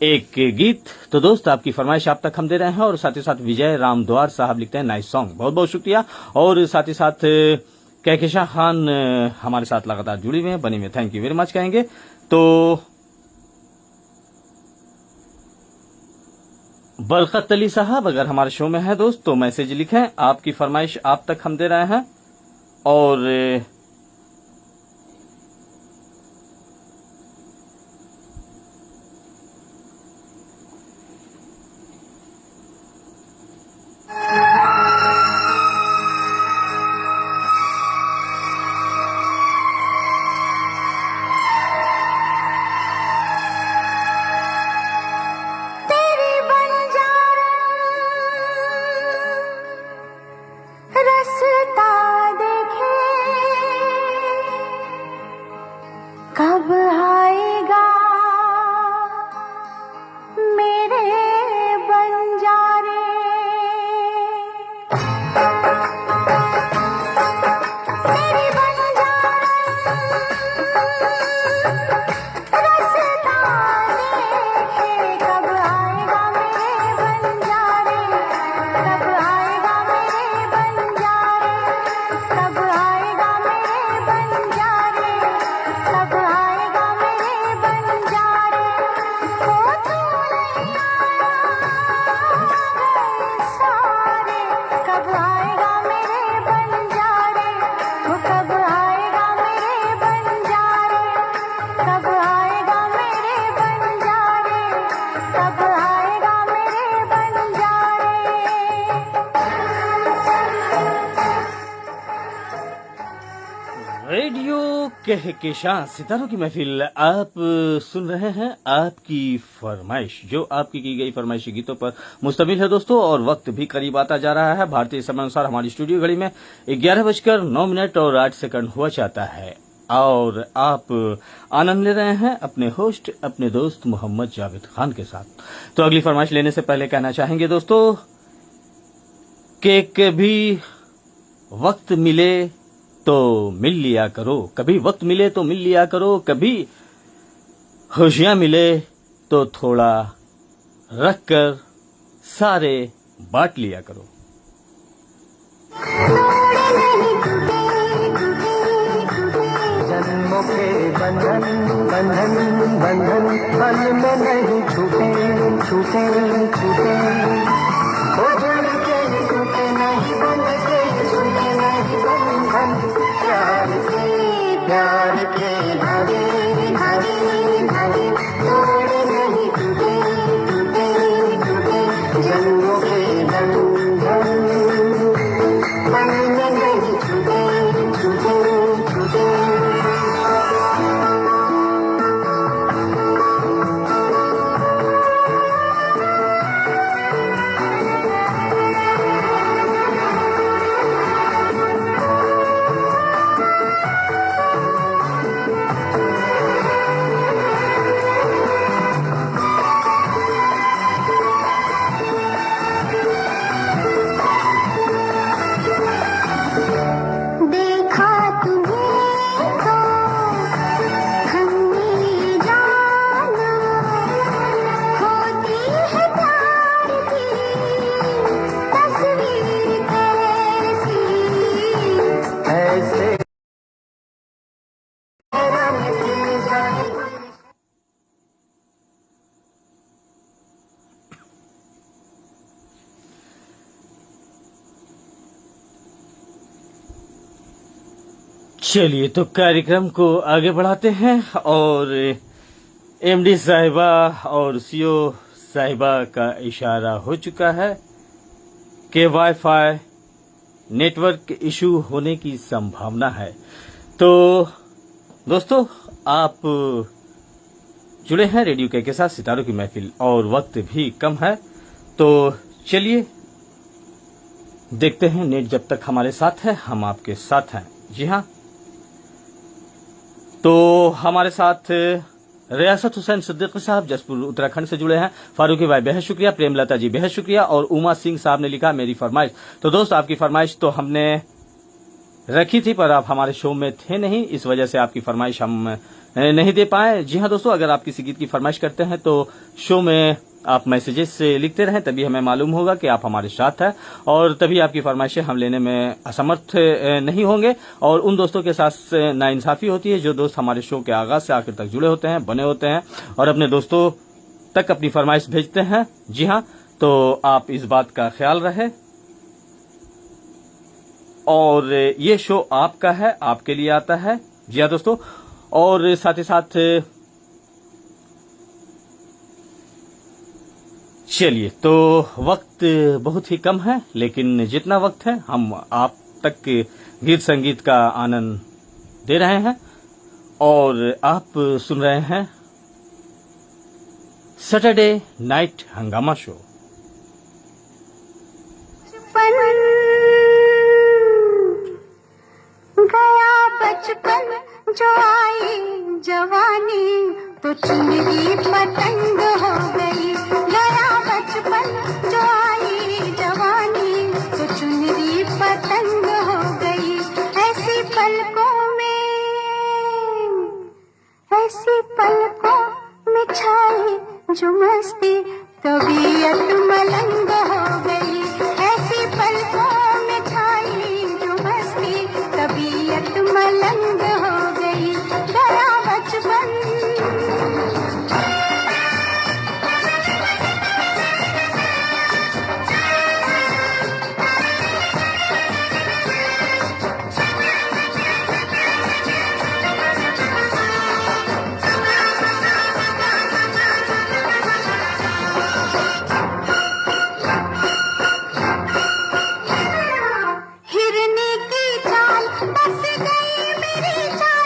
एक गीत। तो दोस्त आपकी फरमाइश आप तक हम दे रहे हैं, और साथ ही साथ विजय राम द्वार साहब लिखते हैं नाइस सॉन्ग, बहुत बहुत शुक्रिया। और साथ ही साथ कहकेशा खान हमारे साथ लगातार जुड़ी हुए हैं, बनी हुए थैंक यू वेरी मच कहेंगे। तो बरकत अली साहब अगर हमारे शो में है दोस्त तो मैसेज लिखें, आपकी फरमाइश आप तक हम दे रहे हैं। और तेरी बंजारा रास्ता देखे, के शान सितारों की महफिल आप सुन रहे हैं आपकी फरमाइश, जो आपकी की गई फरमाइशी गीतों पर मुश्तमिल है दोस्तों। और वक्त भी करीब आता जा रहा है। भारतीय समय अनुसार हमारी स्टूडियो घड़ी में 11:09 और 8 सेकंड हुआ चाहता है और आप आनंद ले रहे हैं अपने होस्ट अपने दोस्त मोहम्मद जावेद खान के साथ। तो अगली फरमाइश लेने से पहले कहना चाहेंगे दोस्तों कि कभी वक्त मिले तो मिल लिया करो, कभी वक्त मिले तो मिल लिया करो, कभी खुशियां मिले तो थोड़ा रख कर सारे बांट लिया करो। जन्मों के बंधन बंधन बंधन पल में नहीं छूटे छूटे छूटे, ओ जुड़ के टूटे नहीं बन के छूटे नहीं बंधन, प्यार के धागे धागे धागे तोड़े नहीं टूटे टूटे टूटे, जन्मों के बंधन पल में नहीं छूटे छूटे छूटे। देखा तुम्हें तो हमने जाना, होती है प्यार की तस्वीर कैसी, ऐसे रंग की जाए चलिए तो कार्यक्रम को आगे बढ़ाते हैं और एमडी साहिबा और सीओ साहिबा का इशारा हो चुका है कि वाईफाई नेटवर्क इशू होने की संभावना है। तो दोस्तों आप जुड़े हैं रेडियो के साथ सितारों की महफिल और वक्त भी कम है, तो चलिए देखते हैं नेट जब तक हमारे साथ है हम आपके साथ हैं। जी हाँ, तो हमारे साथ रियासत हुसैन सिद्दीकी साहब जसपुर उत्तराखंड से जुड़े हैं। फारूकी भाई बेहद शुक्रिया, प्रेमलता जी बेहद शुक्रिया और उमा सिंह साहब ने लिखा मेरी फरमाइश। तो दोस्त आपकी फरमाइश तो हमने रखी थी पर आप हमारे शो में थे नहीं, इस वजह से आपकी फरमाइश हम नहीं दे पाए। जी हाँ दोस्तों, अगर आप किसी गीत की फरमाइश करते हैं तो शो में आप मैसेजेस से लिखते रहें, तभी हमें मालूम होगा कि आप हमारे साथ हैं और तभी आपकी फरमाइशें हम लेने में असमर्थ नहीं होंगे। और उन दोस्तों के साथ नाइंसाफी होती है जो दोस्त हमारे शो के आगाज से आखिर तक जुड़े होते हैं, बने होते हैं और अपने दोस्तों तक अपनी फरमाइश भेजते हैं। जी हाँ, तो आप इस बात का ख्याल रहे और ये शो आपका है, आपके लिए आता है। जी हाँ दोस्तों, और साथ ही साथ चलिए तो वक्त बहुत ही कम है, लेकिन जितना वक्त है हम आप तक गीत संगीत का आनंद दे रहे हैं और आप सुन रहे हैं सैटरडे नाइट हंगामा शो। गया बचपन जो आई जवानी तो चुनरी पतंग हो गई, गया बचपन जो आई जवानी तो चुनरी पतंग हो गई। ऐसी पलकों में छाई जो मस्ती तबीयत मलंग हो गई, ऐसी पलकों में छाई जो मस्ती तबीयत मलंग हो गई। गया बचपन हिरनी की चाल बस गई मेरी चाल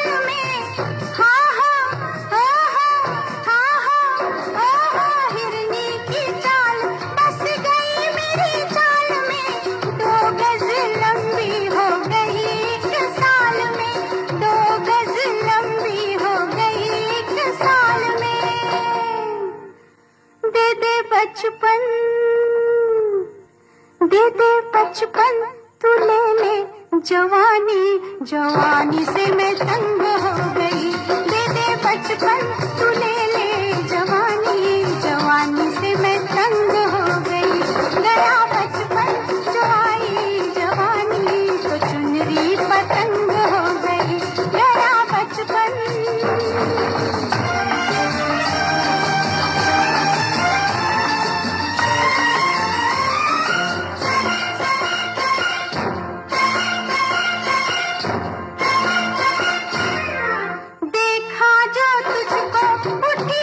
बचपन, दे दे बचपन, तू ले ले जवानी, जवानी से मैं तंग हो गई। दे दे बचपन, तू ले ले जवानी, जवानी से मैं तंग हो गई। गया बचपन जो आई जवानी, तो चुनरी पतंग हो गई। गया बचपन। देखा जो तुझको उठी।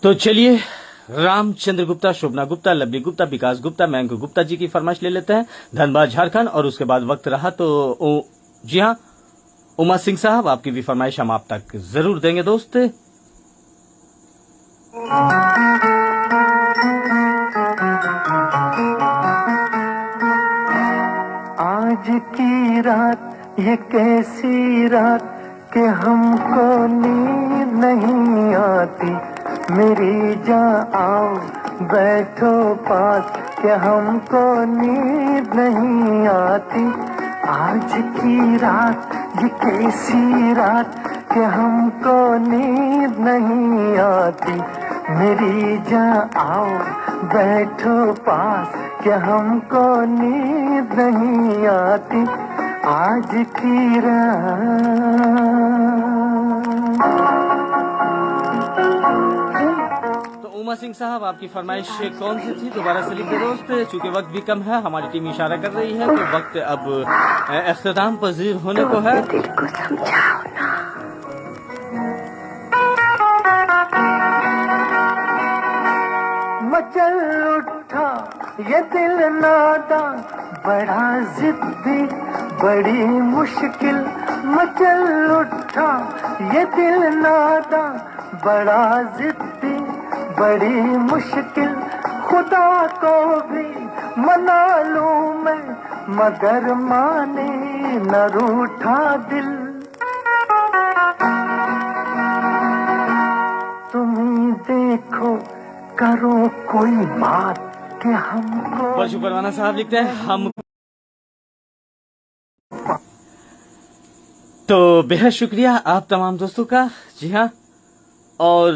तो चलिए रामचंद्र गुप्ता, शोभना गुप्ता, लवली गुप्ता, विकास गुप्ता, मयंक गुप्ता जी की फरमाइश ले लेते हैं, धनबाद झारखंड। और उसके बाद वक्त रहा तो जी हाँ, उमा सिंह साहब, आपकी भी फरमाइश हम आप तक जरूर देंगे दोस्त। आज की रात ये कैसी रात कि हमको नींद नहीं आती। मेरी जान आओ बैठो पास कि हमको नींद नहीं आती। आज की रात ये कैसी रात कि हमको नींद नहीं आती। मेरी जान आओ बैठो पास कि हमको नींद नहीं आती। आज की रात। तो उमा सिंह साहब, आपकी फरमाइश कौन सी थी? दोबारा से लिख दे दोस्त, चूंकि वक्त भी कम है, हमारी टीम इशारा कर रही है कि वक्त अब इख्तिताम पजीर होने को है। दिल को समझाओ ना। मचल उठा ये दिल नादा, बड़ा जिद्दी बड़ी मुश्किल। मचल उठा ये दिल नादा, बड़ा जिद्दी बड़ी मुश्किल। खुदा को भी मना लूं मैं, मगर माने न रूठा दिल। तुम देखो करो कोई बात कि हमको। परशु परवाना साहब लिखते हैं हम। तो बेहद शुक्रिया आप तमाम दोस्तों का। जी हाँ, और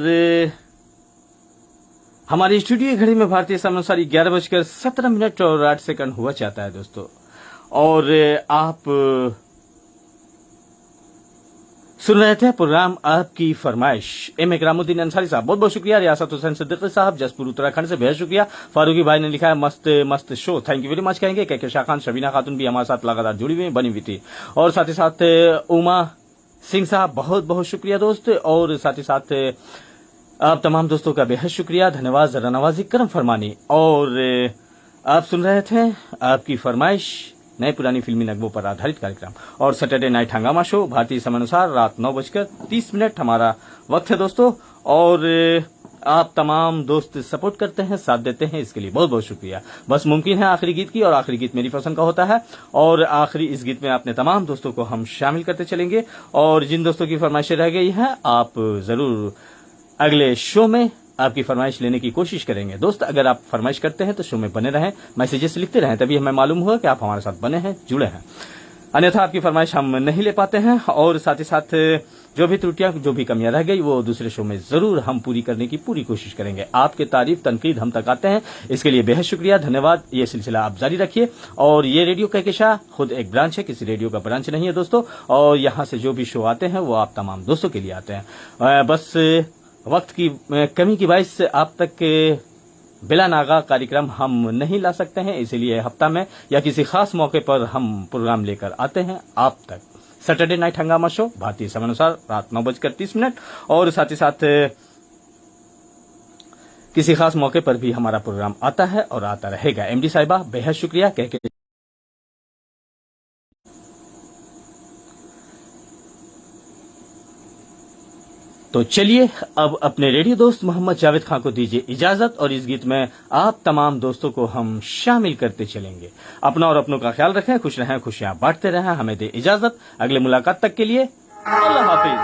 हमारी स्टूडियो घड़ी में भारतीय समयानुसार 11:17 और 8 हुआ चाहता है दोस्तों। और आप सुन रहे थे प्रोग्राम आपकी फरमाइश। एम इकरामुद्दीन अंसारी साहब, बहुत बहुत शुक्रिया। रियासत हुसैन सिद्दीकी साहब, जसपुर उत्तराखंड से बेहद शुक्रिया। फारूकी भाई ने लिखा है मस्त मस्त show, thank you very much कहेंगे। के शाह खान, शबीना खातून भी हमारे साथ लगातार जुड़ी हुई बनी हुई थी। और साथ ही साथ उमा सिंह साहब, बहुत बहुत शुक्रिया दोस्त। और साथ ही साथ आप तमाम दोस्तों का बेहद शुक्रिया, धन्यवाद, जरा नवाजी, करम फरमानी। और आप सुन रहे थे आपकी फरमाइश, नए पुरानी फिल्मी नगमों पर आधारित कार्यक्रम और सैटरडे नाइट हंगामा शो, भारतीय समयानुसार रात 9:30 हमारा वक्त है दोस्तों। और आप तमाम दोस्त सपोर्ट करते हैं, साथ देते हैं, इसके लिए बहुत बहुत शुक्रिया। बस मुमकिन है आखिरी गीत की, और आखिरी गीत मेरी पसंद का होता है। और आखिरी इस गीत में अपने तमाम दोस्तों को हम शामिल करते चलेंगे। और जिन दोस्तों की फरमाइशें रह गई हैं, आप जरूर अगले शो में आपकी फरमाइश लेने की कोशिश करेंगे। दोस्त, अगर आप फरमाइश करते हैं तो शो में बने रहें, मैसेजेस लिखते रहें, तभी हमें मालूम हुआ कि आप हमारे साथ बने हैं, जुड़े हैं। अन्यथा आपकी फरमाइश हम नहीं ले पाते हैं। और साथ ही साथ जो भी त्रुटियां, जो भी कमियां रह गई, वो दूसरे शो में जरूर हम पूरी करने की पूरी कोशिश करेंगे। आपके तारीफ तनकीद हम तक आते हैं, इसके लिए बेहद शुक्रिया, धन्यवाद। ये सिलसिला आप जारी रखिए। और ये रेडियो कहकशां खुद एक ब्रांच है, किसी रेडियो का ब्रांच नहीं है दोस्तों। और यहाँ से जो भी शो आते हैं वो आप तमाम दोस्तों के लिए आते हैं। बस वक्त की कमी की वजह से आप तक बिला नागा कार्यक्रम हम नहीं ला सकते हैं, इसीलिए हफ्ता में या किसी खास मौके पर हम प्रोग्राम लेकर आते हैं आप तक। सैटरडे नाइट हंगामा शो, भारतीय समयानुसार रात 9:30 और साथ ही साथ किसी खास मौके पर भी हमारा प्रोग्राम आता है और आता रहेगा। एमडी साहिबा, बेहद शुक्रिया कह के तो चलिए अब अपने रेडियो दोस्त मोहम्मद जावेद खान को दीजिए इजाजत और इस गीत में आप तमाम दोस्तों को हम शामिल करते चलेंगे। अपना और अपनों का ख्याल रखें, खुश रहें, खुशियां बांटते रहें। हमें दे इजाजत, अगले मुलाकात तक के लिए अल्लाह हाफिज।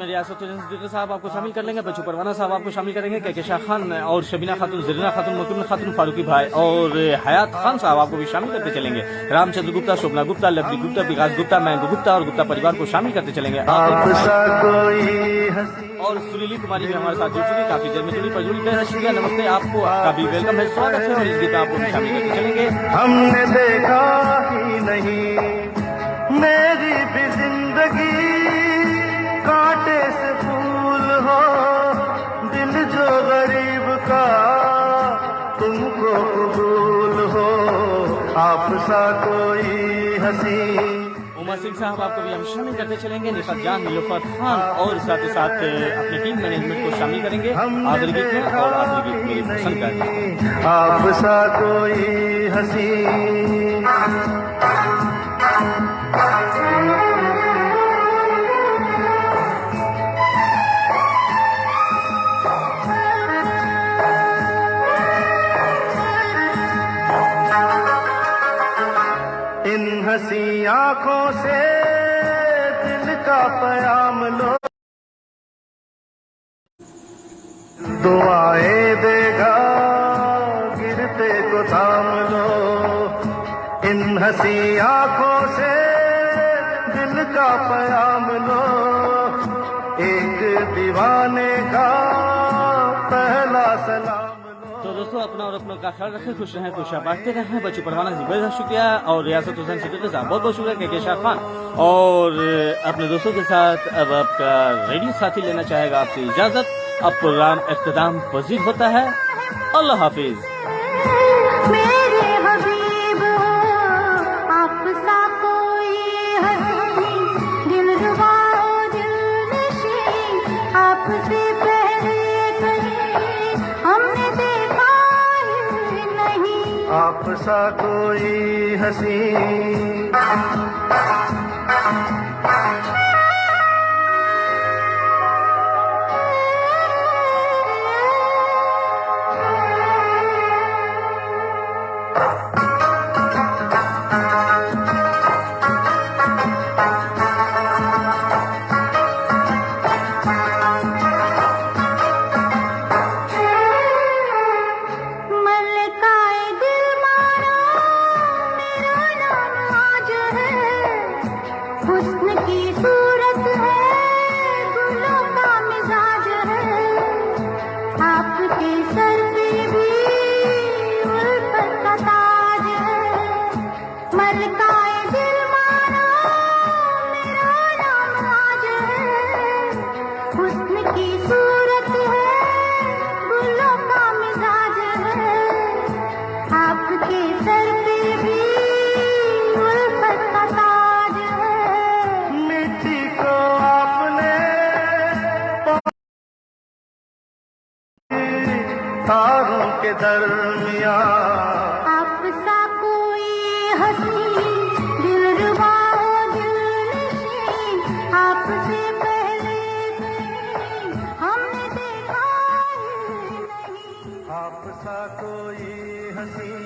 रियासत साहब आपको शामिल कर लेंगे, बच्चू परवाना साहब आपको शामिल करेंगे, केकेशा खान और शबीना खातून, जरीना खातून, मुकम्मल खातून, फारूकी भाई और हयात खान साहब आपको भी शामिल करते चलेंगे। रामचंद्र गुप्ता, शोभना गुप्ता, लवली गुप्ता, विकास गुप्ता, मैंगो गुप्ता और गुप्ता परिवार को शामिल करते चलेंगे। और सुरीली कुमारी भी हमारे साथ जुड़ चुकी, काफी देर में जुड़ी पर जुड़ी बेहद शुक्रिया, नमस्ते, आपको आपका भी वेलकम है, स्वागत है। और इस गीत आपको भी शामिल करते चलेंगे। हमने देखा ही नहीं मेरी भी जिंदगी कांटे से फूल हो, दिल जो गरीब का तुमको कबूल हो, आप सा कोई हंसी। उमर सिंह साहब आपको भी हम शामिल करते चलेंगे, निफत जान, नीलोफर खान और साथ ही साथ अपनी टीम मैनेजमेंट को शामिल करेंगे आखिरी गीत में। और आखिरी गीत मेरी पसंद का आप सा कोई हंसी। इन हंसी आंखों से दिल का प्याम लो, दुआएं देगा गिरते को थाम लो। इन हंसी आंखों से दिल का प्याम लो, एक दीवाने का पहला सलाम। तो दोस्तों अपना और अपनों का ख्याल रखें, खुश रहें, खुशियां बांटते रहें। बच्चू परवाना जी बहुत शुक्रिया और रियासत हुसैन सिद्दीकी साहब बहुत बहुत शुक्रिया, केकेशा खान। और अपने दोस्तों के साथ अब आपका रेडियो साथी लेना चाहेगा आपसे इजाजत। अब प्रोग्राम इख्तिताम पजीर होता है। अल्लाह हाफिज। मेरे हबीब आप सा कोई हंसी, दिलरुबा दिलनशी, आपसे पहले कहीं हमने देखा ही नहीं, आप सा कोई हंसी। मलकाए दिल मारा मेरा नाम आज है, हुस्न की सूरत है, गुलों का मिजाज है, आपके सर पे भी उल्फत का ताज है। मलकाए दिल मारा मेरा नाम आज है, हुस्न की सूरत है, गुलों का मिजाज है, आपके सर पे भी उल्फत का ताज है। मिट्टी को आपने तारों के दरमिया, आप सा कोई हंसी, दिलरुबा दिलनशी, आपसे पहले कहीं हमने देखा ही नहीं, आप सा कोई हंसी।